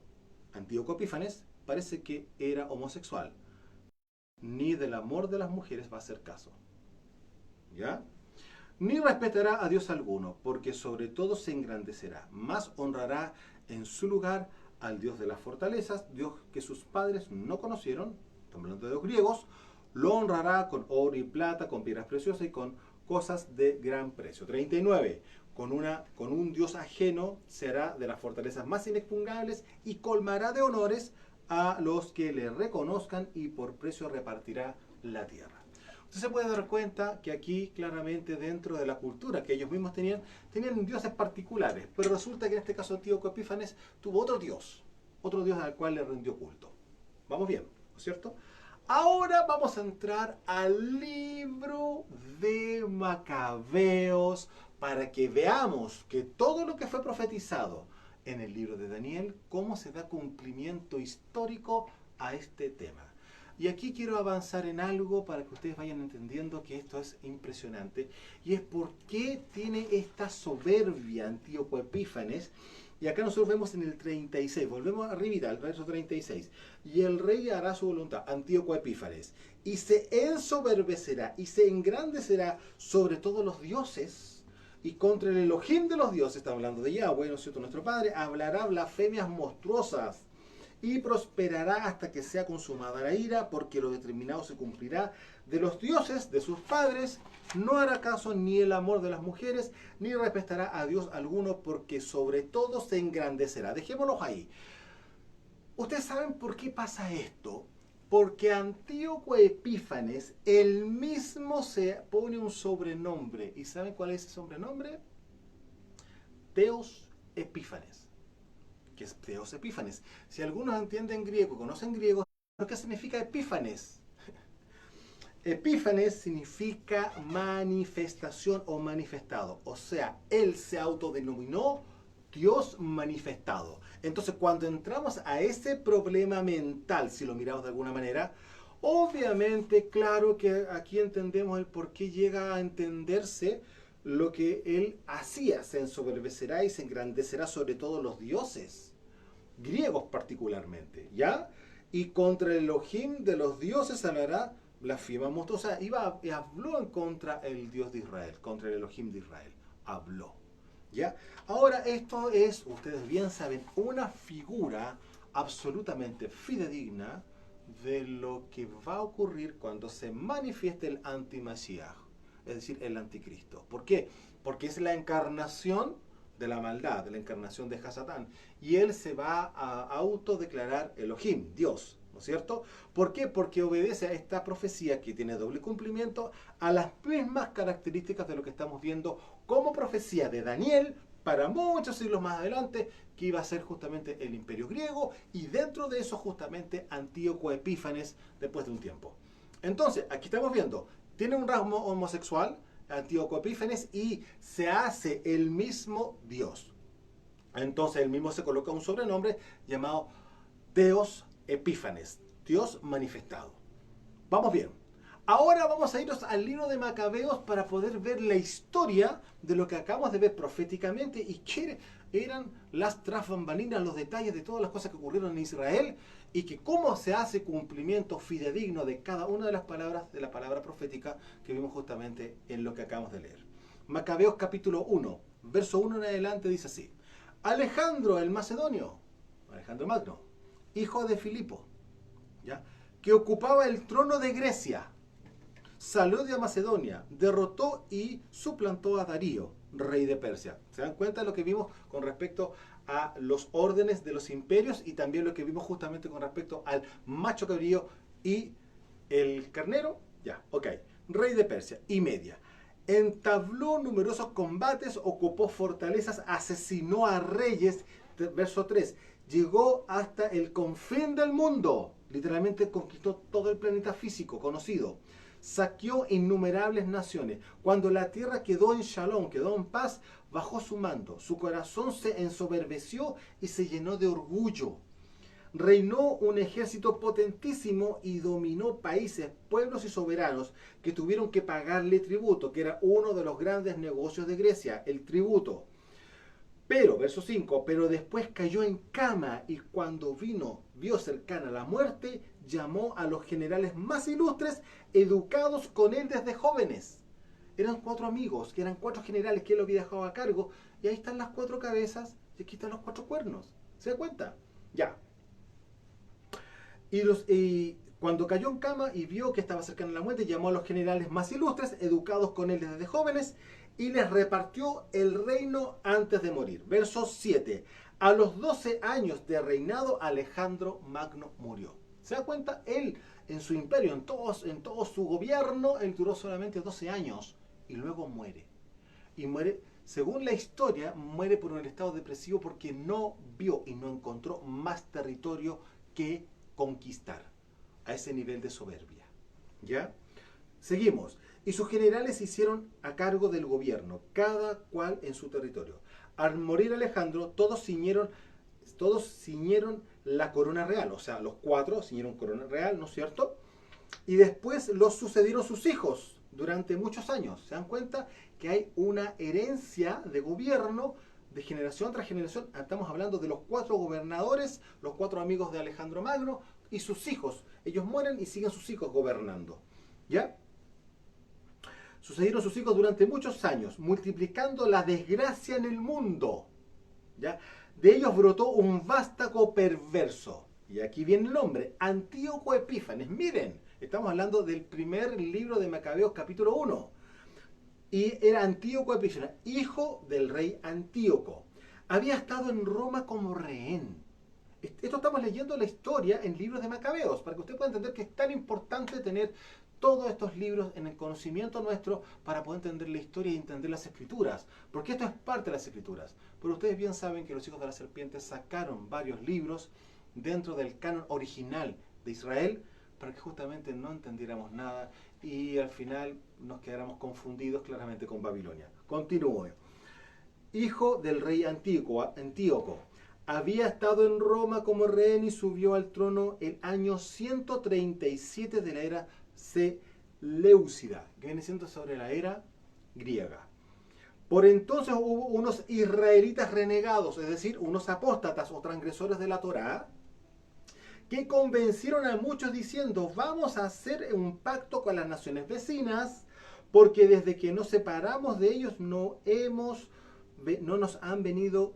Antíoco Epífanes, parece que era homosexual. Ni del amor de las mujeres va a hacer caso. ¿Ya? Ni respetará a Dios alguno, porque sobre todo se engrandecerá. Más honrará en su lugar al Dios de las fortalezas, Dios que sus padres no conocieron, estamos hablando de los griegos, lo honrará con oro y plata, con piedras preciosas y con cosas de gran precio. 39. Con un Dios ajeno será de las fortalezas más inexpugnables y colmará de honores a los que le reconozcan y por precio repartirá la tierra. Usted se puede dar cuenta que aquí claramente dentro de la cultura que ellos mismos tenían dioses particulares, pero resulta que en este caso Antíoco Epífanes tuvo otro dios al cual le rindió culto. Vamos bien, ¿no es cierto? Ahora vamos a entrar al libro de Macabeos para que veamos que todo lo que fue profetizado en el libro de Daniel, cómo se da cumplimiento histórico a este tema. Y aquí quiero avanzar en algo para que ustedes vayan entendiendo que esto es impresionante. Y es por qué tiene esta soberbia Antíoco Epífanes. Y acá nosotros vemos en el 36, volvemos arribita al verso 36. Y el rey hará su voluntad, Antíoco Epífanes, y se ensoberbecerá y se engrandecerá sobre todos los dioses. Y contra el Elohim de los dioses, está hablando de Yahweh, ¿no es cierto? Nuestro Padre, hablará blasfemias monstruosas. Y prosperará hasta que sea consumada la ira, porque lo determinado se cumplirá. De los dioses, de sus padres, no hará caso ni el amor de las mujeres, ni respetará a Dios alguno, porque sobre todo se engrandecerá. Dejémoslo ahí. ¿Ustedes saben por qué pasa esto? Porque Antíoco Epífanes, él mismo se pone un sobrenombre. ¿Y saben cuál es ese sobrenombre? Theos Epífanes. ¿Qué es Theos Epífanes? Si algunos entienden griego, conocen griego, ¿qué significa Epífanes? Epífanes significa manifestación o manifestado. O sea, él se autodenominó Dios manifestado. Entonces, cuando entramos a ese problema mental, si lo miramos de alguna manera, obviamente, claro que aquí entendemos el por qué llega a entenderse lo que él hacía. Se ensoberbecerá y se engrandecerá sobre todos los dioses, griegos particularmente, ¿ya? Y contra el Elohim de los dioses hablará blasfema monstruosa. Y habló en contra el Dios de Israel, contra el Elohim de Israel. Habló. ¿Ya? Ahora, esto es, ustedes bien saben, una figura absolutamente fidedigna de lo que va a ocurrir cuando se manifieste el anti-Mashiach, es decir, el anticristo. ¿Por qué? Porque es la encarnación de la maldad, de la encarnación de Hasatán. Y él se va a autodeclarar Elohim, Dios, ¿no es cierto? ¿Por qué? Porque obedece a esta profecía que tiene doble cumplimiento, a las mismas características de lo que estamos viendo como profecía de Daniel para muchos siglos más adelante, que iba a ser justamente el imperio griego, y dentro de eso justamente Antíoco Epífanes después de un tiempo. Entonces, aquí estamos viendo, tiene un rasgo homosexual, Antíoco Epífanes, y se hace el mismo Dios. Entonces él mismo se coloca un sobrenombre llamado Theos Epífanes, Dios manifestado. Vamos bien. Ahora vamos a irnos al libro de Macabeos para poder ver la historia de lo que acabamos de ver proféticamente y qué eran las tras bambalinas, los detalles de todas las cosas que ocurrieron en Israel y que cómo se hace cumplimiento fidedigno de cada una de las palabras de la palabra profética que vimos justamente en lo que acabamos de leer. Macabeos capítulo 1, verso 1 en adelante dice así: Alejandro el Macedonio, Alejandro Magno, hijo de Filipo, ¿ya?, que ocupaba el trono de Grecia, salió de Macedonia, derrotó y suplantó a Darío, rey de Persia. ¿Se dan cuenta de lo que vimos con respecto a los órdenes de los imperios y también lo que vimos justamente con respecto al macho cabrío y el carnero? Ya, ok. Rey de Persia y Media. Entabló numerosos combates, ocupó fortalezas, asesinó a reyes. Verso 3. Llegó hasta el confín del mundo. Literalmente conquistó todo el planeta físico conocido. Saqueó innumerables naciones. Cuando la tierra quedó en shalom, quedó en paz, bajó su mando. Su corazón se ensoberbeció y se llenó de orgullo. Reinó un ejército potentísimo y dominó países, pueblos y soberanos que tuvieron que pagarle tributo, que era uno de los grandes negocios de Grecia, el tributo. Pero, verso 5, pero después cayó en cama y cuando vio cercana la muerte, llamó a los generales más ilustres, educados con él desde jóvenes. Eran 4 amigos, que eran 4 generales que él había dejado a cargo, y ahí están las 4 cabezas y aquí están los 4 cuernos. ¿Se da cuenta? Ya. Y cuando cayó en cama y vio que estaba cercana a la muerte, llamó a los generales más ilustres, educados con él desde jóvenes, y les repartió el reino antes de morir. Verso 7. A los 12 años de reinado, Alejandro Magno murió. ¿Se da cuenta? Él, en su imperio, en todo su gobierno, él duró solamente 12 años y luego muere. Y muere, según la historia, muere por un estado depresivo porque no vio y no encontró más territorio que conquistar a ese nivel de soberbia. ¿Ya? Seguimos. Y sus generales se hicieron a cargo del gobierno, cada cual en su territorio. Al morir Alejandro, todos ciñeron la corona real, o sea, los 4 ciñeron corona real, ¿no es cierto? Y después los sucedieron sus hijos durante muchos años. ¿Se dan cuenta que hay una herencia de gobierno de generación tras generación? Estamos hablando de los 4 gobernadores, los 4 amigos de Alejandro Magno y sus hijos. Ellos mueren y siguen sus hijos gobernando. ¿Ya? Sucedieron sus hijos durante muchos años, multiplicando la desgracia en el mundo. ¿Ya? De ellos brotó un vástago perverso. Y aquí viene el nombre, Antíoco Epífanes. Miren, estamos hablando del primer libro de Macabeos, capítulo 1. Y era Antíoco Epífanes, hijo del rey Antíoco. Había estado en Roma como rehén. Esto estamos leyendo la historia en libros de Macabeos, para que usted pueda entender que es tan importante tener todos estos libros en el conocimiento nuestro para poder entender la historia y entender las escrituras, porque esto es parte de las escrituras. Pero ustedes bien saben que los hijos de la serpiente sacaron varios libros dentro del canon original de Israel para que justamente no entendiéramos nada y al final nos quedáramos confundidos claramente con Babilonia. Continúo. Hijo del rey Antíoco, había estado en Roma como rehén y subió al trono el año 137 de la era Seleucida, que viene siendo sobre la era griega. Por entonces hubo unos israelitas renegados, es decir, unos apóstatas o transgresores de la Torá, que convencieron a muchos diciendo, vamos a hacer un pacto con las naciones vecinas, porque desde que nos separamos de ellos no nos han venido,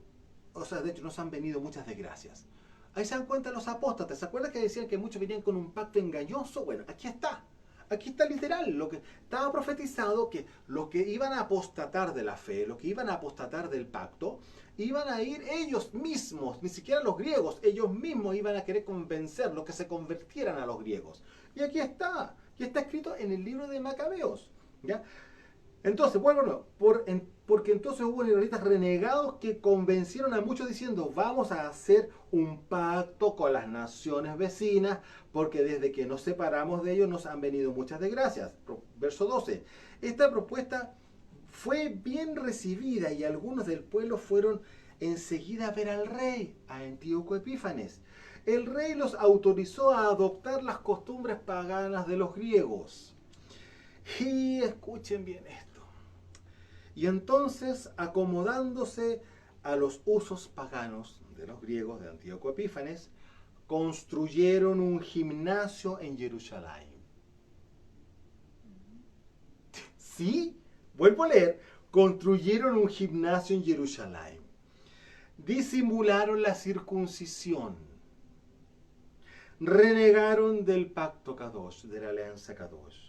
o sea, de hecho nos han venido muchas desgracias. Ahí se dan cuenta los apóstatas. ¿Se acuerdan que decían que muchos venían con un pacto engañoso? Bueno, aquí está. Aquí está literal lo que estaba profetizado, que los que iban a apostatar de la fe, los que iban a apostatar del pacto, iban a ir ellos mismos, ni siquiera los griegos, ellos mismos iban a querer convencer los que se convirtieran a los griegos. Y aquí está escrito en el libro de Macabeos. ¿Ya? Entonces, bueno, porque entonces hubo israelitas renegados que convencieron a muchos diciendo, vamos a hacer un pacto con las naciones vecinas, porque desde que nos separamos de ellos nos han venido muchas desgracias. Verso 12. Esta propuesta fue bien recibida y algunos del pueblo fueron enseguida a ver al rey, a Antíoco Epífanes. El rey los autorizó a adoptar las costumbres paganas de los griegos. Y escuchen bien esto. Y entonces, acomodándose a los usos paganos de los griegos de Antíoco Epífanes, construyeron un gimnasio en Jerusalén. ¿Sí? Vuelvo a leer. Construyeron un gimnasio en Jerusalén. Disimularon la circuncisión. Renegaron del pacto Kadosh, de la alianza Kadosh.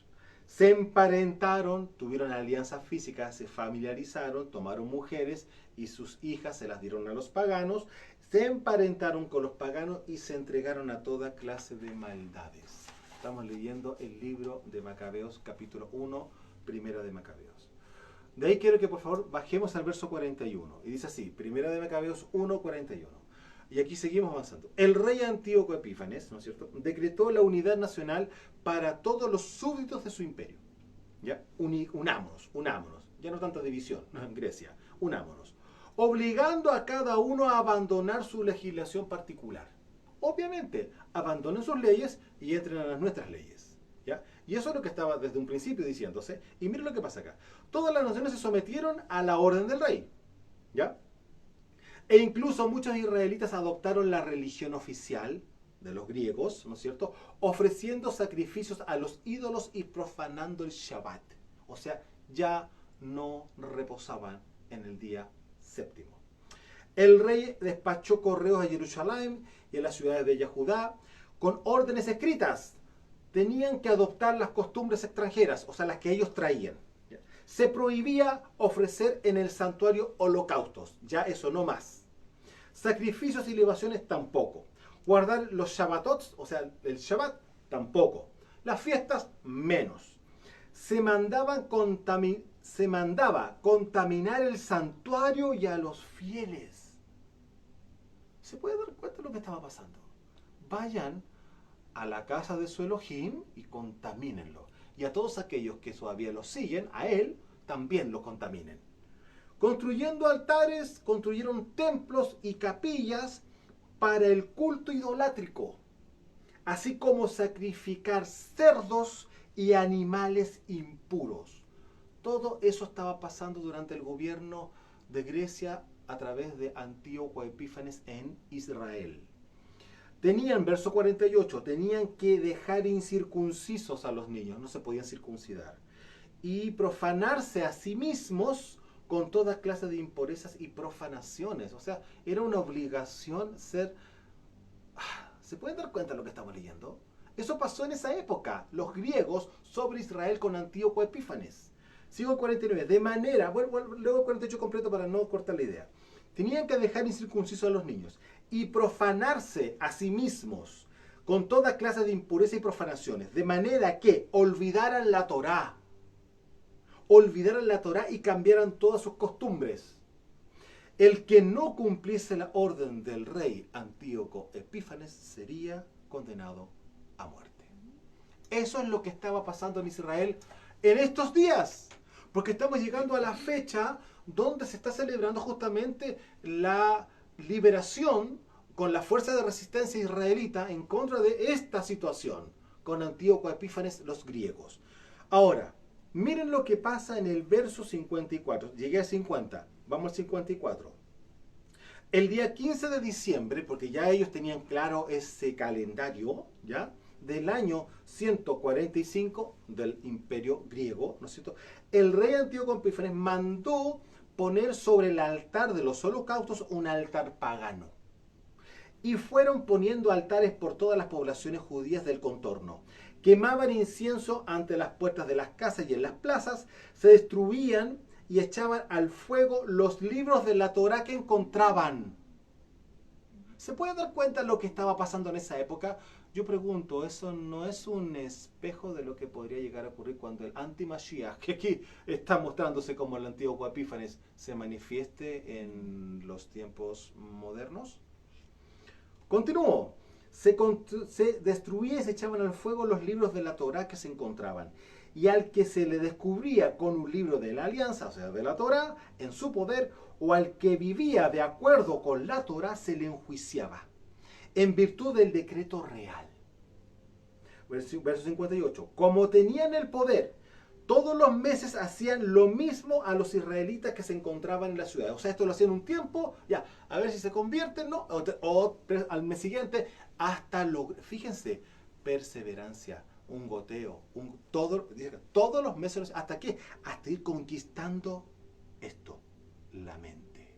Se emparentaron, tuvieron alianza física, se familiarizaron, tomaron mujeres y sus hijas se las dieron a los paganos, se emparentaron con los paganos y se entregaron a toda clase de maldades. Estamos leyendo el libro de Macabeos, capítulo 1, primera de Macabeos. De ahí quiero que por favor bajemos al verso 41. Y dice así, primera de Macabeos 1, 41. Y aquí seguimos avanzando. El rey Antíoco Epífanes, ¿no es cierto?, decretó la unidad nacional para todos los súbditos de su imperio. ¿Ya? Unámonos. Ya no tanta división, ¿no? En Grecia. Unámonos. Obligando a cada uno a abandonar su legislación particular. Obviamente, abandonen sus leyes y entren a las nuestras leyes. ¿Ya? Y eso es lo que estaba desde un principio diciéndose. Y miren lo que pasa acá. Todas las naciones se sometieron a la orden del rey. ¿Ya? E incluso muchos israelitas adoptaron la religión oficial de los griegos, ¿no es cierto?, ofreciendo sacrificios a los ídolos y profanando el Shabbat. O sea, ya no reposaban en el día séptimo. El rey despachó correos a Jerusalén y a las ciudades de Judá con órdenes escritas. Tenían que adoptar las costumbres extranjeras, o sea, las que ellos traían. Se prohibía ofrecer en el santuario holocaustos, ya eso no más. Sacrificios y libaciones tampoco. Guardar los Shabbatots, o sea, el Shabbat, tampoco. Las fiestas, menos. Se mandaba contaminar el santuario y a los fieles. ¿Se puede dar cuenta de lo que estaba pasando? Vayan a la casa de su Elohim y contamínenlo. Y a todos aquellos que todavía lo siguen, a él, también lo contaminen. Construyendo altares, construyeron templos y capillas para el culto idolátrico, así como sacrificar cerdos y animales impuros. Todo eso estaba pasando durante el gobierno de Grecia a través de Antíoco Epífanes en Israel. Verso 48, tenían que dejar incircuncisos a los niños, no se podían circuncidar, y profanarse a sí mismos con toda clase de impurezas y profanaciones. O sea, era una obligación ser... ¿Se pueden dar cuenta de lo que estamos leyendo? Eso pasó en esa época, los griegos sobre Israel con Antíoco Epífanes. Sigo el 49, de manera, luego el 48 completo para no cortar la idea. Tenían que dejar incircuncisos a los niños y profanarse a sí mismos con toda clase de impureza y profanaciones, de manera que olvidaran la Torá y cambiaran todas sus costumbres. El que no cumpliese la orden del rey Antíoco Epífanes sería condenado a muerte. Eso es lo que estaba pasando en Israel en estos días, porque estamos llegando a la fecha donde se está celebrando justamente la liberación con la fuerza de resistencia israelita en contra de esta situación, con Antíoco Epífanes, los griegos. Ahora, miren lo que pasa en el verso 54. Llegué a 50, vamos al 54. El día 15 de diciembre, porque ya ellos tenían claro ese calendario, ¿ya?, del año 145 del imperio griego, ¿no es cierto?, el rey Antíoco Epífanes mandó poner sobre el altar de los holocaustos un altar pagano. Y fueron poniendo altares por todas las poblaciones judías del contorno. Quemaban incienso ante las puertas de las casas y en las plazas, se destruían y echaban al fuego los libros de la Torá que encontraban. ¿Se puede dar cuenta de lo que estaba pasando en esa época? Yo pregunto, ¿eso no es un espejo de lo que podría llegar a ocurrir cuando el anti-Mashiach, que aquí está mostrándose como el Antíoco Epífanes, se manifieste en los tiempos modernos? Continúo. Se destruía y se echaban al fuego los libros de la Torá que se encontraban. Y al que se le descubría con un libro de la alianza, o sea, de la Torá, en su poder, o al que vivía de acuerdo con la Torá, se le enjuiciaba, en virtud del decreto real. Verso 58. Como tenían el poder, todos los meses hacían lo mismo a los israelitas que se encontraban en la ciudad. O sea, esto lo hacían un tiempo, ya, a ver si se convierten, ¿no? O al mes siguiente, hasta lograr. Fíjense, perseverancia, un goteo, todos los meses, ¿hasta qué? Hasta ir conquistando esto, la mente.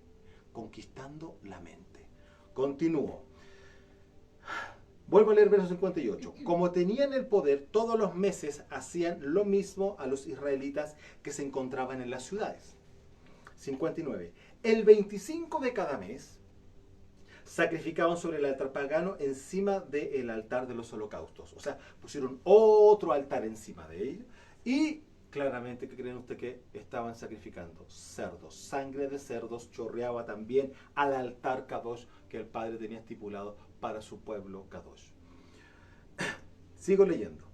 Conquistando la mente. Continúo. Vuelvo a leer verso 58. Como tenían el poder, todos los meses hacían lo mismo a los israelitas que se encontraban en las ciudades. 59. El 25 de cada mes sacrificaban sobre el altar pagano encima del altar de los holocaustos. O sea, pusieron otro altar encima de ellos y claramente, ¿qué creen ustedes que estaban sacrificando? Cerdos. Sangre de cerdos chorreaba también al altar Kadosh que el Padre tenía estipulado para su pueblo Kadosh. Sigo leyendo.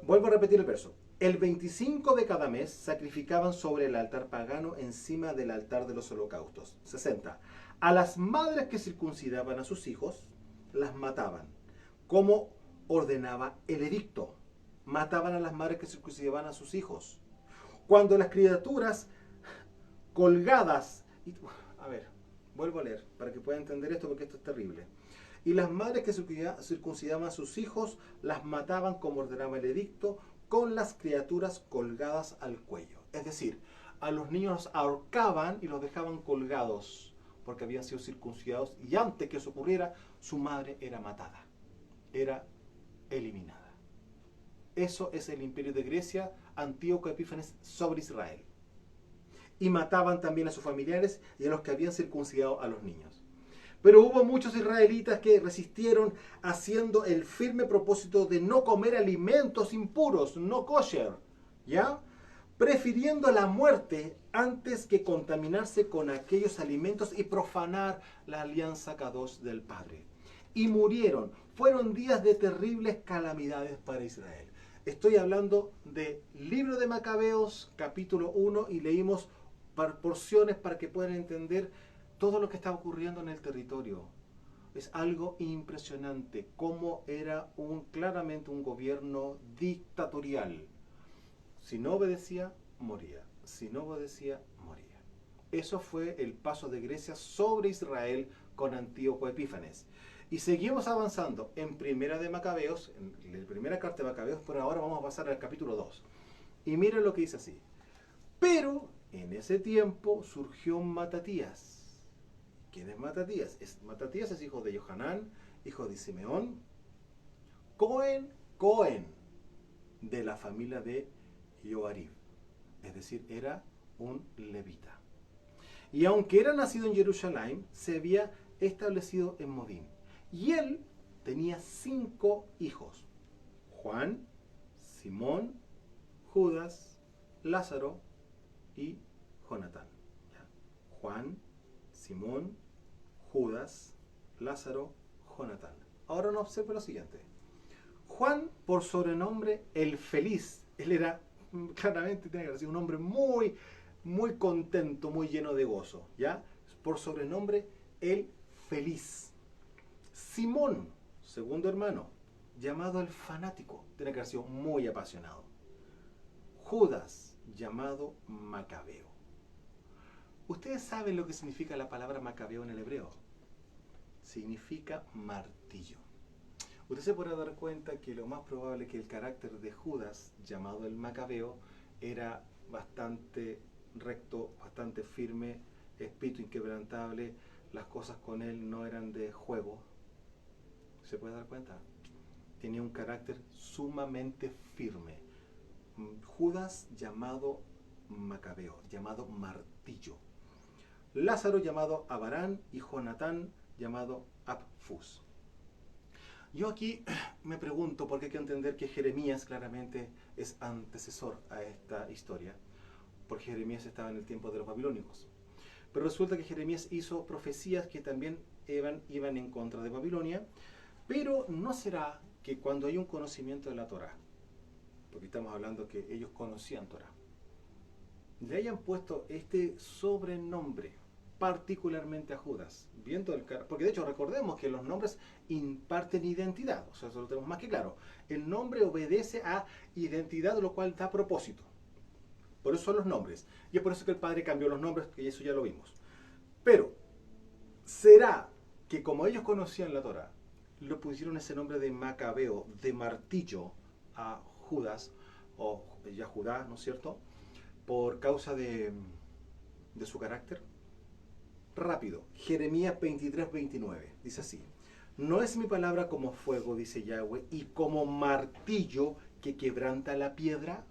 Vuelvo a repetir el verso. El 25 de cada mes sacrificaban sobre el altar pagano encima del altar de los holocaustos. 60. A las madres que circuncidaban a sus hijos, las mataban, como ordenaba el edicto. Mataban a las madres que circuncidaban a sus hijos. Cuando las criaturas colgadas... A ver, vuelvo a leer para que puedan entender esto porque esto es terrible. Y las madres que circuncidaban a sus hijos las mataban como ordenaba el edicto, con las criaturas colgadas al cuello. Es decir, a los niños los ahorcaban y los dejaban colgados porque habían sido circuncidados y antes que eso ocurriera, su madre era matada, era eliminada. Eso es el imperio de Grecia, Antíoco Epífanes sobre Israel. Y mataban también a sus familiares y a los que habían circuncidado a los niños. Pero hubo muchos israelitas que resistieron haciendo el firme propósito de no comer alimentos impuros, no kosher, ¿ya? Prefiriendo la muerte antes que contaminarse con aquellos alimentos y profanar la alianza Kadosh del Padre. Y murieron. Fueron días de terribles calamidades para Israel. Estoy hablando de Libro de Macabeos, capítulo 1, y leímos porciones para que puedan entender todo lo que está ocurriendo en el territorio. Es algo impresionante, cómo era claramente un gobierno dictatorial. Si no obedecía, moría. Si no obedecía, moría. Eso fue el paso de Grecia sobre Israel con Antíoco Epífanes. Y seguimos avanzando en Primera de Macabeos, en la primera carta de Macabeos, pero ahora vamos a pasar al capítulo 2. Y miren lo que dice así. Pero en ese tiempo surgió Matatías. ¿Quién es Matatías? Matatías es hijo de Johanán, hijo de Simeón, Cohen, de la familia de Joarib. Es decir, era un levita. Y aunque era nacido en Jerusalén, se había establecido en Modín. Y él tenía 5 hijos: Juan, Simón, Judas, Lázaro y Jonatán. ¿Ya? Juan, Simón, Judas, Lázaro, Jonatán. Ahora uno observa lo siguiente. Juan, por sobrenombre el feliz, él era claramente, tiene que ser un hombre muy, muy contento, muy lleno de gozo, ¿ya? Por sobrenombre el feliz. Simón, segundo hermano, llamado el fanático, tiene que haber sido muy apasionado. Judas, llamado Macabeo. ¿Ustedes saben lo que significa la palabra Macabeo en el hebreo? Significa martillo. Usted se podrá dar cuenta que lo más probable es que el carácter de Judas, llamado el Macabeo, era bastante recto, bastante firme, espíritu inquebrantable. Las cosas con él no eran de juego. ¿Se puede dar cuenta? Tenía un carácter sumamente firme. Judas, llamado Macabeo, llamado martillo. Lázaro, llamado Abarán, y Jonatán, llamado Apfus. Yo aquí me pregunto, porque hay que entender que Jeremías claramente es antecesor a esta historia, porque Jeremías estaba en el tiempo de los babilónicos. Pero resulta que Jeremías hizo profecías que también iban en contra de Babilonia, pero ¿no será que cuando hay un conocimiento de la Torá, porque estamos hablando que ellos conocían Torá, le hayan puesto este sobrenombre particularmente a Judas, viendo el porque de hecho recordemos que los nombres imparten identidad, o sea, eso lo tenemos más que claro. El nombre obedece a identidad, lo cual da propósito. Por eso son los nombres. Y es por eso que el Padre cambió los nombres, que eso ya lo vimos. Pero, ¿será que como ellos conocían la Torá, le pusieron ese nombre de Macabeo, de martillo, a Judas, o ya Judá, ¿no es cierto?, por causa de su carácter? Rápido, Jeremías 23:29, dice así: no es mi palabra como fuego, dice Yahweh, y como martillo que quebranta la piedra.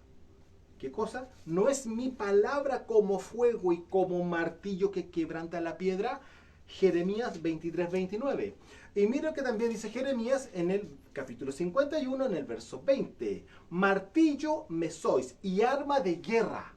¿Qué cosa? No es mi palabra como fuego y como martillo que quebranta la piedra. Jeremías 23:29. Y mira que también dice Jeremías en el capítulo 51, en el verso 20: martillo me sois y arma de guerra.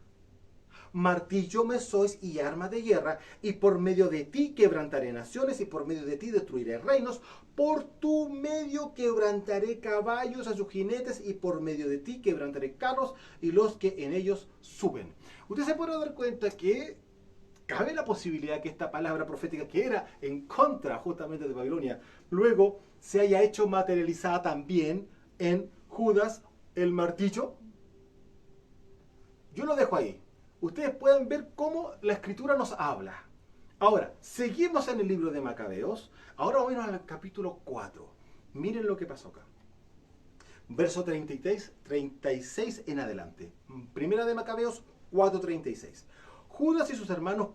Martillo me sois y arma de guerra, y por medio de ti quebrantaré naciones, y por medio de ti destruiré reinos. Por tu medio quebrantaré caballos a sus jinetes, y por medio de ti quebrantaré carros y los que en ellos suben. Usted se puede dar cuenta que cabe la posibilidad que esta palabra profética, que era en contra justamente de Babilonia, luego se haya hecho materializada también en Judas el martillo. Yo lo dejo ahí. Ustedes pueden ver cómo la escritura nos habla. Ahora, seguimos en el libro de Macabeos. Ahora vamos al capítulo 4. Miren lo que pasó acá. Verso 36 en adelante. Primera de Macabeos 4:36. Judas y sus hermanos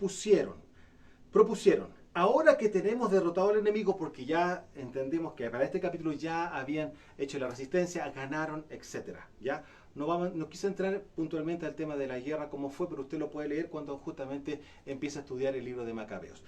propusieron, ahora que tenemos derrotado al enemigo, porque ya entendemos que para este capítulo ya habían hecho la resistencia, ganaron, etc. ¿Ya? No quise entrar puntualmente al tema de la guerra, cómo fue, pero usted lo puede leer cuando justamente empieza a estudiar el libro de Macabeos.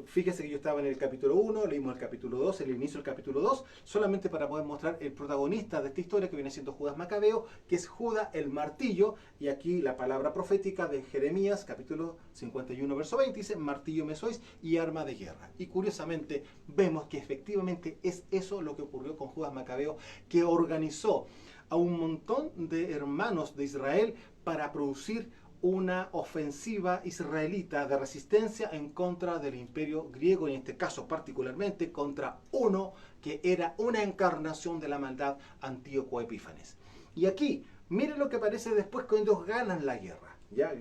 Fíjese que yo estaba en el capítulo 1, leímos el capítulo 2, el inicio del capítulo 2, solamente para poder mostrar el protagonista de esta historia, que viene siendo Judas Macabeo, que es Judas el martillo, y aquí la palabra profética de Jeremías, capítulo 51, verso 20, dice: martillo me sois y arma de guerra. Y curiosamente vemos que efectivamente es eso lo que ocurrió con Judas Macabeo, que organizó a un montón de hermanos de Israel para producir una ofensiva israelita de resistencia en contra del imperio griego, y en este caso particularmente contra uno que era una encarnación de la maldad, Antíoco Epífanes. Y aquí, miren lo que aparece después cuando ellos ganan la guerra, ya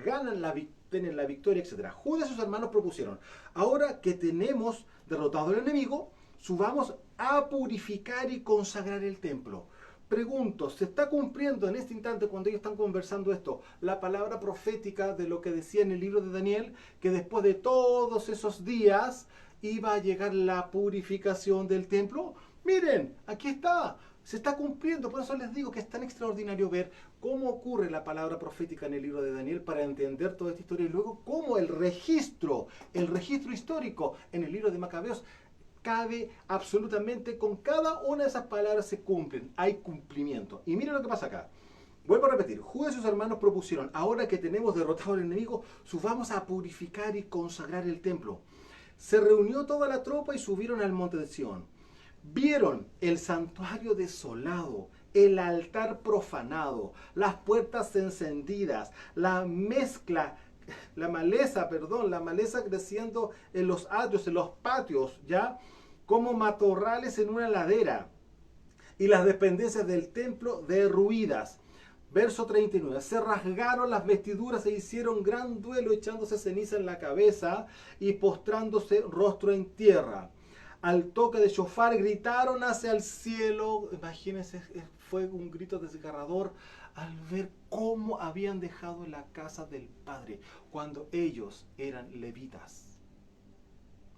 tienen la victoria, etc. Judas y sus hermanos propusieron: ahora que tenemos derrotado al enemigo, subamos a purificar y consagrar el templo. Pregunto, ¿se está cumpliendo en este instante, cuando ellos están conversando esto, la palabra profética de lo que decía en el libro de Daniel, que después de todos esos días iba a llegar la purificación del templo? Miren, aquí está, se está cumpliendo. Por eso les digo que es tan extraordinario ver cómo ocurre la palabra profética en el libro de Daniel para entender toda esta historia, y luego cómo el registro histórico en el libro de Macabeos cabe absolutamente, con cada una de esas palabras se cumplen, hay cumplimiento. Y miren lo que pasa acá. Vuelvo a repetir, Judas y sus hermanos propusieron, ahora que tenemos derrotado al enemigo, subamos a purificar y consagrar el templo. Se reunió toda la tropa y subieron al monte de Sión. Vieron el santuario desolado, el altar profanado, las puertas encendidas, la maleza creciendo en los atrios, en los patios, ¿ya? Como matorrales en una ladera, y las dependencias del templo derruidas. Verso 39. Se rasgaron las vestiduras e hicieron gran duelo, echándose ceniza en la cabeza y postrándose rostro en tierra. Al toque de shofar gritaron hacia el cielo. Imagínense, fue un grito desgarrador al ver cómo habían dejado la casa del Padre cuando ellos eran levitas.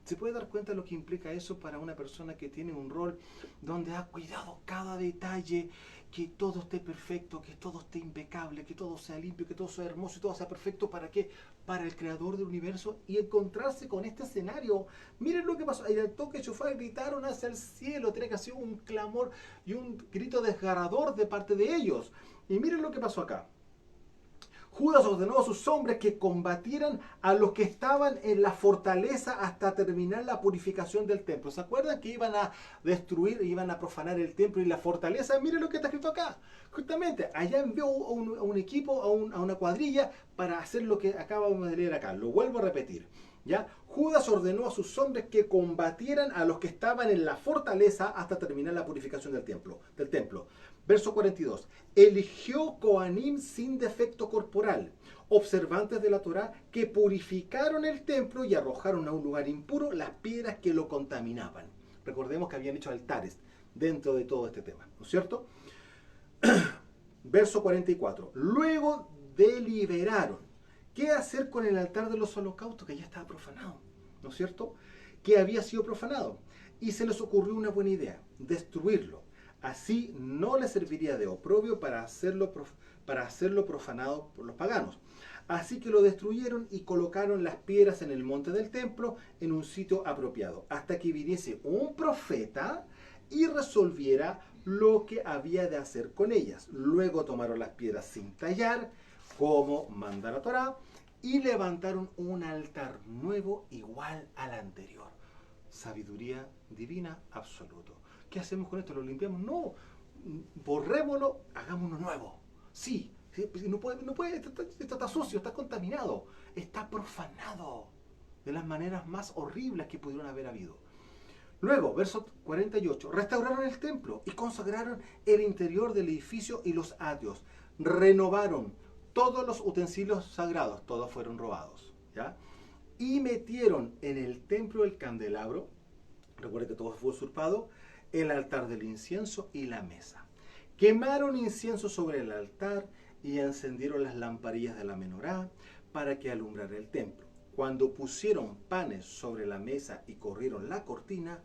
¿Se puede dar cuenta de lo que implica eso para una persona que tiene un rol donde ha cuidado cada detalle, que todo esté perfecto, que todo esté impecable, que todo sea limpio, que todo sea hermoso y todo sea perfecto? ¿Para qué? Para el creador del universo, y encontrarse con este escenario. Miren lo que pasó. Y al toque de shofar gritaron hacia el cielo. Tiene que haber sido un clamor y un grito desgarrador de parte de ellos. Y miren lo que pasó acá. Judas ordenó a sus hombres que combatieran a los que estaban en la fortaleza hasta terminar la purificación del templo. ¿Se acuerdan que iban a destruir, iban a profanar el templo y la fortaleza? Miren lo que está escrito acá. Justamente, allá envió a un equipo, a una cuadrilla, para hacer lo que acabamos de leer acá. Lo vuelvo a repetir. ¿Ya? Judas ordenó a sus hombres que combatieran a los que estaban en la fortaleza hasta terminar la purificación del templo. Verso 42. Eligió Coanim sin defecto corporal, observantes de la Torá, que purificaron el templo y arrojaron a un lugar impuro las piedras que lo contaminaban. Recordemos que habían hecho altares dentro de todo este tema, ¿no es cierto? Verso 44. Luego deliberaron qué hacer con el altar de los holocaustos, que ya estaba profanado, ¿no es cierto? Que había sido profanado. Y se les ocurrió una buena idea: destruirlo. Así no les serviría de oprobio para hacerlo profanado por los paganos. Así que lo destruyeron y colocaron las piedras en el monte del templo en un sitio apropiado, hasta que viniese un profeta y resolviera lo que había de hacer con ellas. Luego tomaron las piedras sin tallar, como manda la Torá, y levantaron un altar nuevo igual al anterior. Sabiduría divina absoluto. ¿Qué hacemos con esto? ¿Lo limpiamos? No, borrémoslo, hagámoslo nuevo. Sí, no puede, esto está sucio, está contaminado, está profanado de las maneras más horribles que pudieron haber habido. Luego, verso 48, restauraron el templo y consagraron el interior del edificio y los atrios. Renovaron todos los utensilios sagrados, todos fueron robados, ¿ya? Y metieron en el templo el candelabro, recuerden que todo fue usurpado, el altar del incienso y la mesa. Quemaron incienso sobre el altar y encendieron las lamparillas de la menorá para que alumbrara el templo. Cuando pusieron panes sobre la mesa y corrieron la cortina,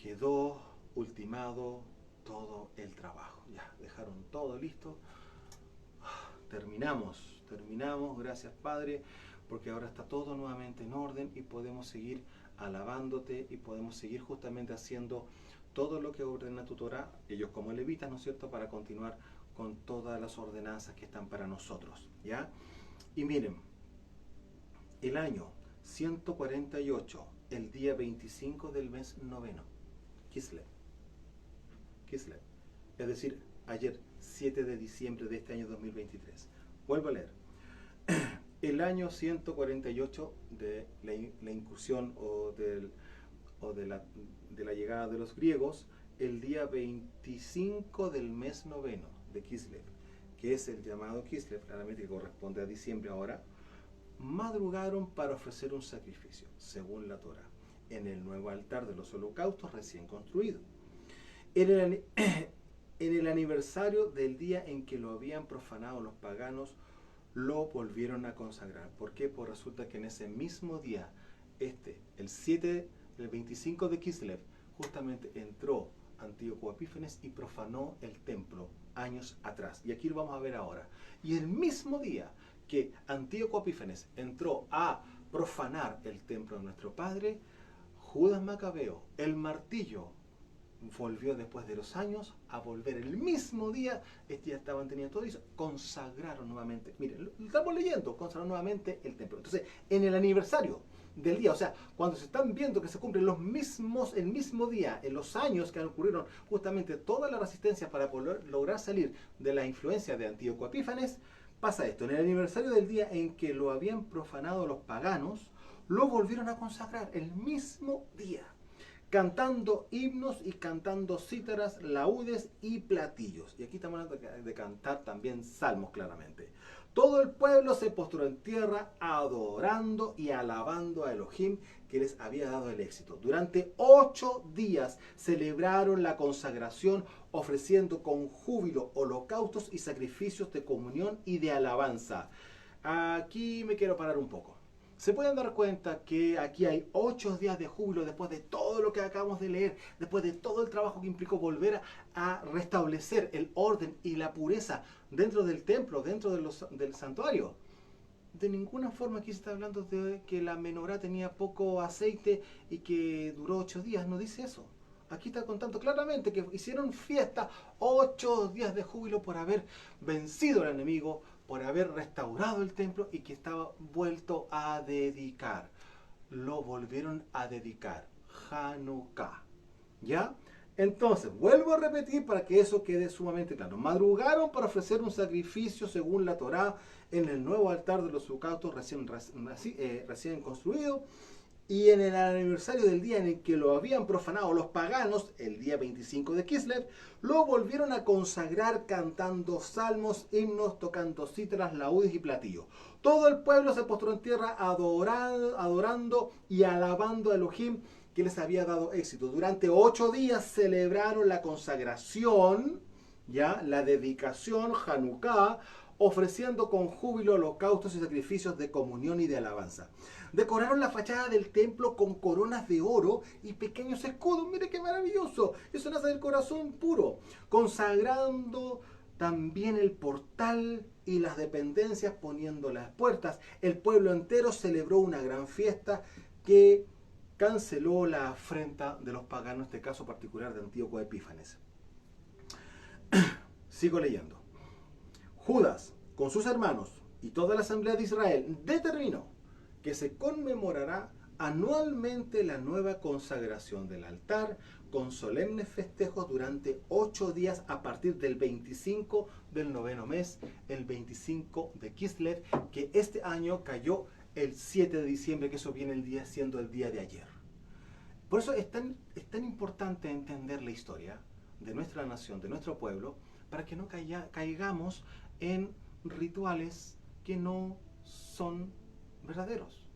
quedó ultimado todo el trabajo. Ya, dejaron todo listo. Terminamos, gracias Padre, porque ahora está todo nuevamente en orden y podemos seguir alabándote y podemos seguir justamente haciendo todo lo que ordena tu Torá, ellos como levitas, ¿no es cierto?, para continuar con todas las ordenanzas que están para nosotros, ¿ya? Y miren, el año 148, el día 25 del mes noveno, Kislev, es decir, ayer, 7 de diciembre de este año 2023. Vuelvo a leer. El año 148 de la incursión de la llegada de los griegos, el día 25 del mes noveno de Kislev, que es el llamado Kislev, claramente que corresponde a diciembre ahora, madrugaron para ofrecer un sacrificio, según la Torá, en el nuevo altar de los holocaustos recién construido. En el aniversario del día en que lo habían profanado los paganos, lo volvieron a consagrar. ¿Por qué? Pues resulta que en ese mismo día, el 25 de Kislev, justamente entró Antíoco Epífanes y profanó el templo años atrás. Y aquí lo vamos a ver ahora. Y el mismo día que Antíoco Epífanes entró a profanar el templo de nuestro Padre, Judas Macabeo, el martillo, volvió después de los años a volver el mismo día. Ya estaban teniendo todo eso, consagraron nuevamente. Miren, lo estamos leyendo, consagraron nuevamente el templo. Entonces, en el aniversario del día, o sea, cuando se están viendo que se cumplen el mismo día, en los años que ocurrieron justamente toda la resistencia para poder lograr salir de la influencia de Antíoco Epífanes, pasa esto. En el aniversario del día en que lo habían profanado los paganos, lo volvieron a consagrar el mismo día, cantando himnos y cantando cítaras, laúdes y platillos. Y aquí estamos hablando de cantar también salmos claramente. Todo el pueblo se postró en tierra adorando y alabando a Elohim, que les había dado el éxito. Durante 8 días celebraron la consagración, ofreciendo con júbilo holocaustos y sacrificios de comunión y de alabanza. Aquí me quiero parar un poco. Se pueden dar cuenta que aquí hay 8 días de júbilo después de todo lo que acabamos de leer, después de todo el trabajo que implicó volver a restablecer el orden y la pureza dentro del templo, dentro del santuario. De ninguna forma aquí se está hablando de que la menorá tenía poco aceite y que duró 8 días, no dice eso. Aquí está contando claramente que hicieron fiesta, 8 días de júbilo por haber vencido al enemigo, por haber restaurado el templo y que estaba vuelto a dedicar. Lo volvieron a dedicar. Hanukkah. ¿Ya? Entonces, vuelvo a repetir para que eso quede sumamente claro. Madrugaron para ofrecer un sacrificio según la Torá en el nuevo altar de los holocaustos recién construido. Y en el aniversario del día en el que lo habían profanado los paganos, el día 25 de Kislev, lo volvieron a consagrar cantando salmos, himnos, tocando cítaras, laúdes y platillos. Todo el pueblo se postró en tierra adorando y alabando a Elohim, que les había dado éxito. Durante 8 días celebraron la consagración, ya la dedicación, Hanukkah, ofreciendo con júbilo holocaustos y sacrificios de comunión y de alabanza. Decoraron la fachada del templo con coronas de oro y pequeños escudos. ¡Mire qué maravilloso! Eso nace del corazón puro. Consagrando también el portal y las dependencias, poniendo las puertas. El pueblo entero celebró una gran fiesta que canceló la afrenta de los paganos, en este caso particular de Antíoco Epífanes. Sigo leyendo. Judas, con sus hermanos y toda la asamblea de Israel, determinó que se conmemorará anualmente la nueva consagración del altar con solemnes festejos durante 8 días a partir del 25 del noveno mes, el 25 de Kislev, que este año cayó el 7 de diciembre, que eso viene siendo el día de ayer. Por eso es tan importante entender la historia de nuestra nación, de nuestro pueblo, para que no caigamos en rituales que no son verdaderos.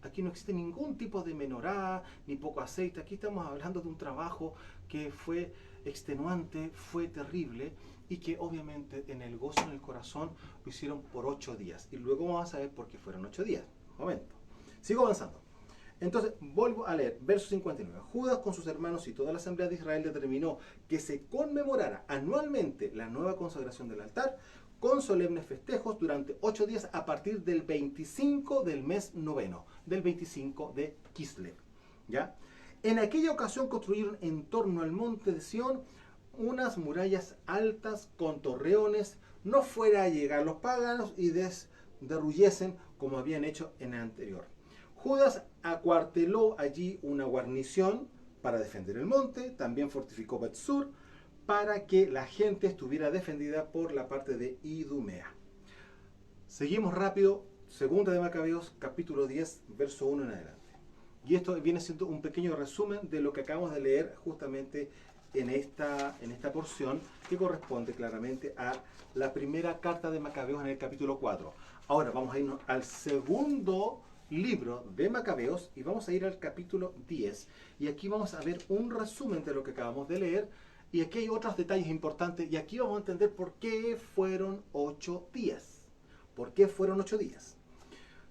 Aquí no existe ningún tipo de menorá, ni poco aceite. Aquí estamos hablando de un trabajo que fue extenuante, fue terrible, y que obviamente en el gozo, en el corazón, lo hicieron por 8 días. Y luego vamos a ver por qué fueron 8 días. Momento. Sigo avanzando. Entonces, vuelvo a leer, verso 59. Judas con sus hermanos y toda la asamblea de Israel determinó que se conmemorara anualmente la nueva consagración del altar con solemnes festejos durante 8 días a partir del 25 del mes noveno, del 25 de Kislev. ¿Ya? En aquella ocasión construyeron en torno al monte de Sión unas murallas altas con torreones, no fuera a llegar los paganos y derruyesen como habían hecho en el anterior. Judas acuarteló allí una guarnición para defender el monte, también fortificó Bet-Sur para que la gente estuviera defendida por la parte de Idumea. Seguimos rápido, segunda de Macabeos, capítulo 10, verso 1 en adelante. Y esto viene siendo un pequeño resumen de lo que acabamos de leer justamente en esta porción, que corresponde claramente a la primera carta de Macabeos en el capítulo 4. Ahora vamos a irnos al segundo libro de Macabeos y vamos a ir al capítulo 10. Y aquí vamos a ver un resumen de lo que acabamos de leer. Y aquí hay otros detalles importantes. Y aquí vamos a entender por qué fueron 8 días. ¿Por qué fueron 8 días?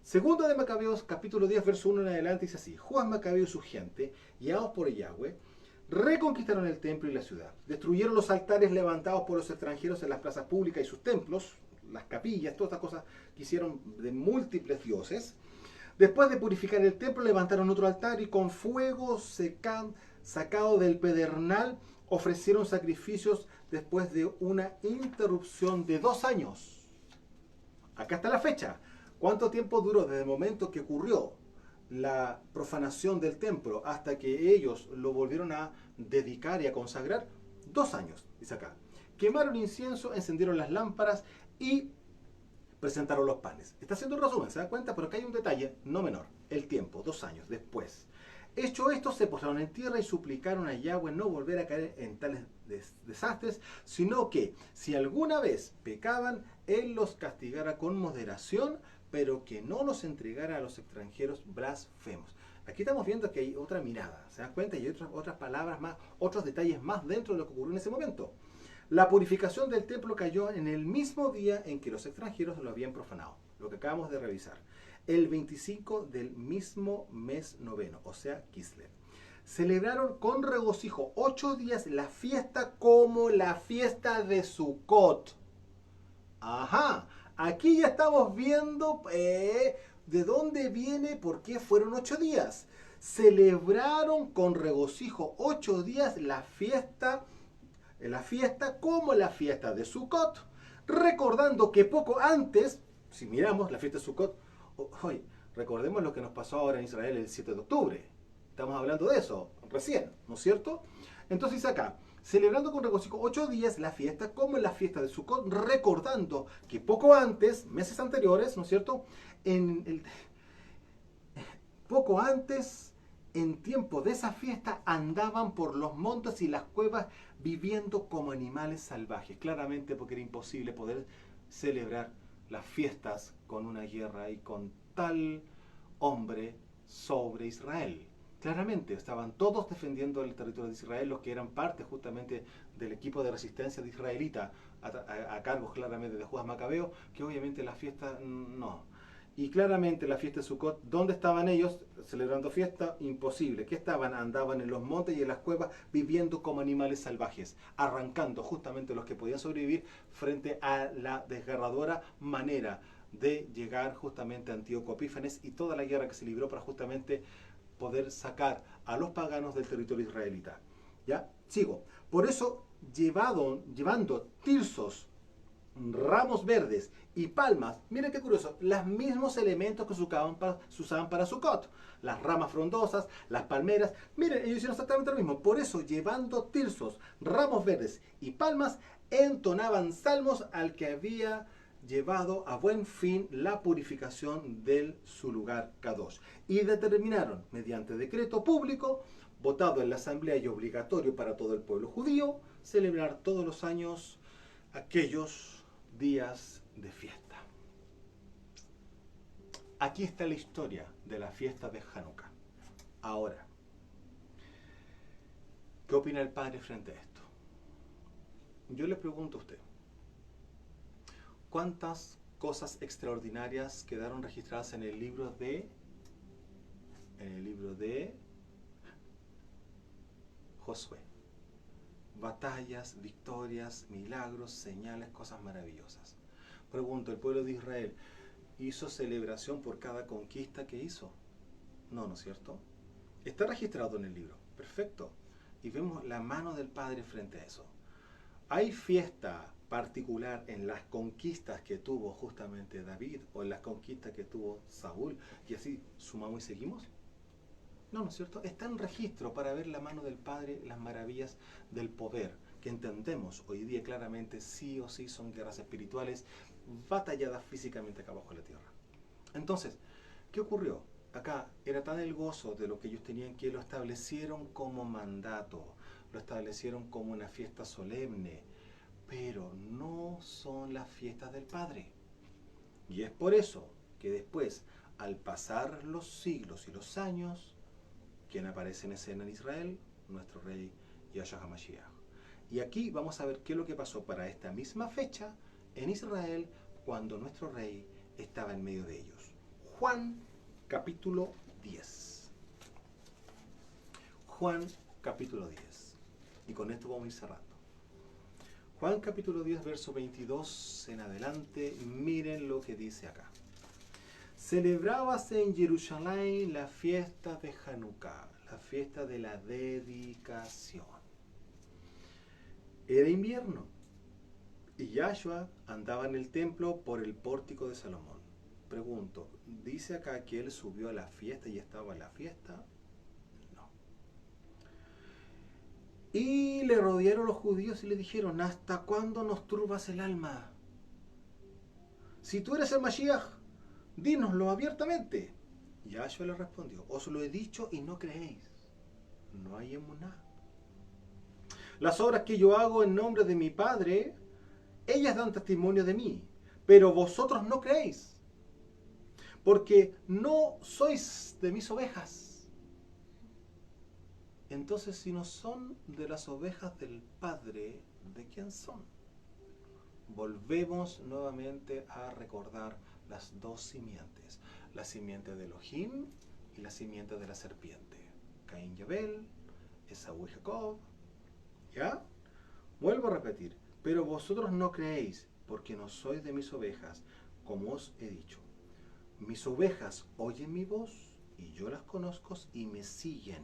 Segundo de Macabeos, capítulo 10, verso 1 en adelante, dice así. Judas Macabeo y su gente, guiados por Yahweh, reconquistaron el templo y la ciudad. Destruyeron los altares levantados por los extranjeros en las plazas públicas y sus templos, las capillas, todas estas cosas que hicieron de múltiples dioses. Después de purificar el templo, levantaron otro altar y con fuego sacado del pedernal ofrecieron sacrificios después de una interrupción de 2 años. Acá está la fecha. ¿Cuánto tiempo duró desde el momento que ocurrió la profanación del templo hasta que ellos lo volvieron a dedicar y a consagrar? 2 años, dice acá. Quemaron incienso, encendieron las lámparas y presentaron los panes. Está haciendo un resumen, ¿se da cuenta? Pero acá hay un detalle no menor. El tiempo, 2 años después. Hecho esto, se postraron en tierra y suplicaron a Yahweh no volver a caer en tales desastres, sino que si alguna vez pecaban, Él los castigara con moderación, pero que no los entregara a los extranjeros blasfemos. Aquí estamos viendo que hay otra mirada, ¿se da cuenta? Y hay otras palabras más, otros detalles más dentro de lo que ocurrió en ese momento. La purificación del templo cayó en el mismo día en que los extranjeros lo habían profanado, lo que acabamos de revisar. El 25 del mismo mes noveno, o sea, Kislev. Celebraron con regocijo 8 días la fiesta como la fiesta de Sukkot. Ajá, aquí ya estamos viendo de dónde viene, por qué fueron 8 días. Celebraron con regocijo 8 días la fiesta como la fiesta de Sukkot, recordando que poco antes, si miramos la fiesta de Sukkot, hoy recordemos lo que nos pasó ahora en Israel el 7 de octubre. Estamos hablando de eso recién, ¿no es cierto? Entonces acá, celebrando con regocijo 8 días la fiesta como la fiesta de Sukkot, recordando que poco antes, meses anteriores, ¿no es cierto? Poco antes, en tiempo de esa fiesta, andaban por los montes y las cuevas viviendo como animales salvajes. Claramente porque era imposible poder celebrar las fiestas con una guerra y con tal hombre sobre Israel. Claramente estaban todos defendiendo el territorio de Israel, los que eran parte justamente del equipo de resistencia de israelita, a cargo claramente de Judas Macabeo, que obviamente la fiesta no. Y claramente la fiesta de Sukkot, ¿dónde estaban ellos celebrando fiesta? Imposible. ¿Qué estaban? Andaban en los montes y en las cuevas viviendo como animales salvajes, arrancando justamente los que podían sobrevivir frente a la desgarradora manera de llegar justamente a Antíoco Epífanes y toda la guerra que se libró para justamente poder sacar a los paganos del territorio israelita. ¿Ya? Sigo. Por eso, llevando tirsos, ramos verdes y palmas, miren qué curioso, los mismos elementos que se usaban para Sukkot, las ramas frondosas, las palmeras, miren, ellos hicieron exactamente lo mismo. Por eso, llevando tirsos, ramos verdes y palmas, entonaban salmos al que había llevado a buen fin la purificación de su lugar Kadosh. Y determinaron, mediante decreto público, votado en la asamblea y obligatorio para todo el pueblo judío, celebrar todos los años aquellos días de fiesta. Aquí está la historia de la fiesta de Hanukkah. Ahora, ¿qué opina el padre frente a esto? Yo le pregunto a usted, ¿cuántas cosas extraordinarias quedaron registradas en el libro de Josué? Batallas, victorias, milagros, señales, cosas maravillosas. Pregunto, ¿el pueblo de Israel hizo celebración por cada conquista que hizo? No, ¿no es cierto? Está registrado en el libro, perfecto. Y vemos la mano del Padre frente a eso. ¿Hay fiesta particular en las conquistas que tuvo justamente David o en las conquistas que tuvo Saúl? Y así sumamos y seguimos. No, ¿no es cierto? Está en registro para ver la mano del Padre, las maravillas del poder, que entendemos hoy día claramente sí o sí son guerras espirituales batalladas físicamente acá abajo de la tierra. Entonces, ¿qué ocurrió? Acá era tan el gozo de lo que ellos tenían que lo establecieron como mandato, lo establecieron como una fiesta solemne, pero no son las fiestas del Padre. Y es por eso que después, al pasar los siglos y los años, ¿quién aparece en escena en Israel? Nuestro rey Yahshua HaMashiach. Y aquí vamos a ver qué es lo que pasó para esta misma fecha en Israel cuando nuestro rey estaba en medio de ellos. Juan capítulo 10. Juan capítulo 10. Y con esto vamos a ir cerrando. Juan capítulo 10, verso 22 en adelante, miren lo que dice acá. celebrábase en Jerusalén la fiesta de Hanukkah, la fiesta de la dedicación. Era invierno y Yahshua andaba en el templo por el pórtico de Salomón. Pregunto, ¿dice acá que él subió a la fiesta y estaba en la fiesta? No. Y le rodearon los judíos y le dijeron, ¿hasta cuándo nos turbas el alma? Si tú eres el Mashiach, dínoslo abiertamente. Yahshua le respondió, os lo he dicho y no creéis. No hay emuná. Las obras que yo hago en nombre de mi Padre, ellas dan testimonio de mí, pero vosotros no creéis, porque no sois de mis ovejas. Entonces, si no son de las ovejas del Padre, ¿de quién son? Volvemos nuevamente a recordar las dos simientes, la simiente de Elohim y la simiente de la serpiente. Caín y Abel, Esaú y Jacob. ¿Ya? Vuelvo a repetir, pero vosotros no creéis, porque no sois de mis ovejas, como os he dicho. Mis ovejas oyen mi voz, y yo las conozco y me siguen,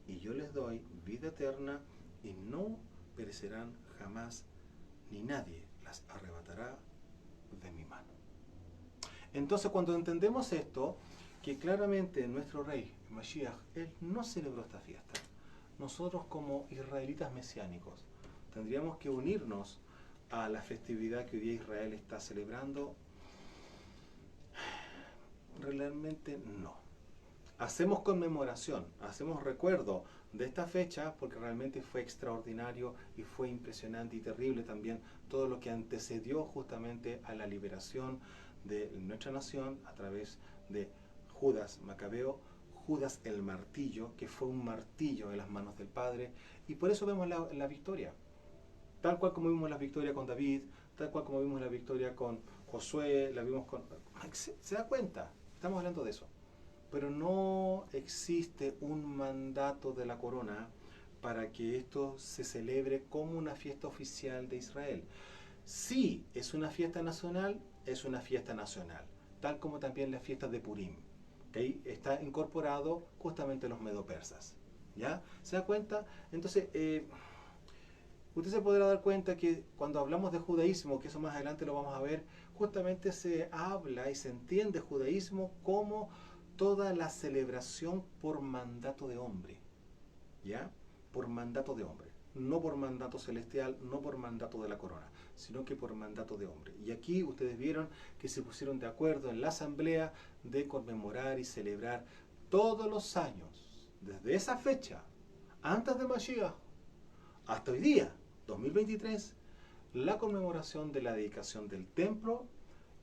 y yo les doy vida eterna, y no perecerán jamás, ni nadie las arrebatará de mi mano. Entonces, cuando entendemos esto, que claramente nuestro rey, Mashiach, él no celebró esta fiesta. Nosotros como israelitas mesiánicos tendríamos que unirnos a la festividad que hoy día Israel está celebrando. Realmente no. Hacemos conmemoración, hacemos recuerdo de esta fecha porque realmente fue extraordinario y fue impresionante y terrible también todo lo que antecedió justamente a la liberación de nuestra nación a través de Judas Macabeo, Judas el martillo, que fue un martillo en las manos del Padre, y por eso vemos la victoria. Tal cual como vimos la victoria con David, tal cual como vimos la victoria con Josué, la vimos con... ¿Se da cuenta? Estamos hablando de eso. Pero no existe un mandato de la corona para que esto se celebre como una fiesta oficial de Israel. Sí, es una fiesta nacional, es una fiesta nacional, tal como también las fiestas de Purim, que ahí está incorporado justamente los medo-persas. ¿Ya? ¿Se da cuenta? Entonces, usted se podrá dar cuenta que cuando hablamos de judaísmo, que eso más adelante lo vamos a ver, justamente se habla y se entiende judaísmo como toda la celebración por mandato de hombre, ¿ya? Por mandato de hombre, no por mandato celestial, no por mandato de la corona, sino que por mandato de hombre. Y aquí ustedes vieron que se pusieron de acuerdo en la asamblea de conmemorar y celebrar todos los años, desde esa fecha, antes de Mashiach, hasta hoy día, 2023, la conmemoración de la dedicación del templo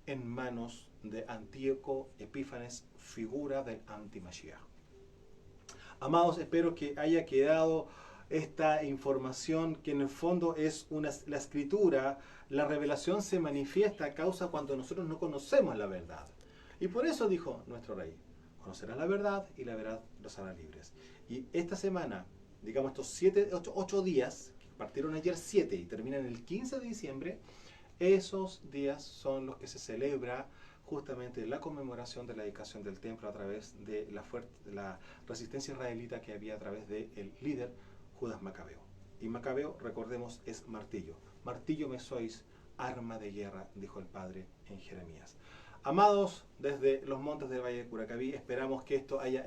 en manos de Antíoco Epífanes, figura del anti-Mashiach. Amados, espero que haya quedado esta información que en el fondo es la escritura, la revelación se manifiesta a causa cuando nosotros no conocemos la verdad. Y por eso dijo nuestro rey, conocerás la verdad y la verdad los hará libres. Y esta semana, digamos estos 8 días, que partieron ayer 7 y terminan el 15 de diciembre, esos días son los que se celebra justamente la conmemoración de la dedicación del templo a través de la resistencia israelita que había a través del líder Judas Macabeo. Y Macabeo, recordemos, es martillo. Martillo me sois, arma de guerra, dijo el Padre en Jeremías. Amados, desde los montes del Valle de Curacaví, esperamos que esto haya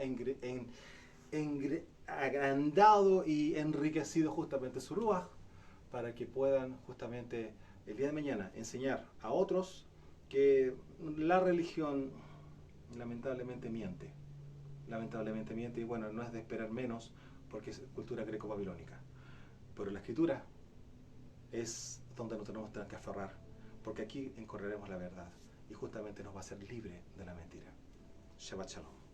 agrandado y enriquecido justamente su ruaj, para que puedan justamente el día de mañana enseñar a otros que la religión lamentablemente miente. Lamentablemente miente, y bueno, no es de esperar menos porque es cultura greco-babilónica. Pero la escritura es donde nos tenemos que aferrar, porque aquí encontraremos la verdad y justamente nos va a hacer libre de la mentira. Shabbat Shalom.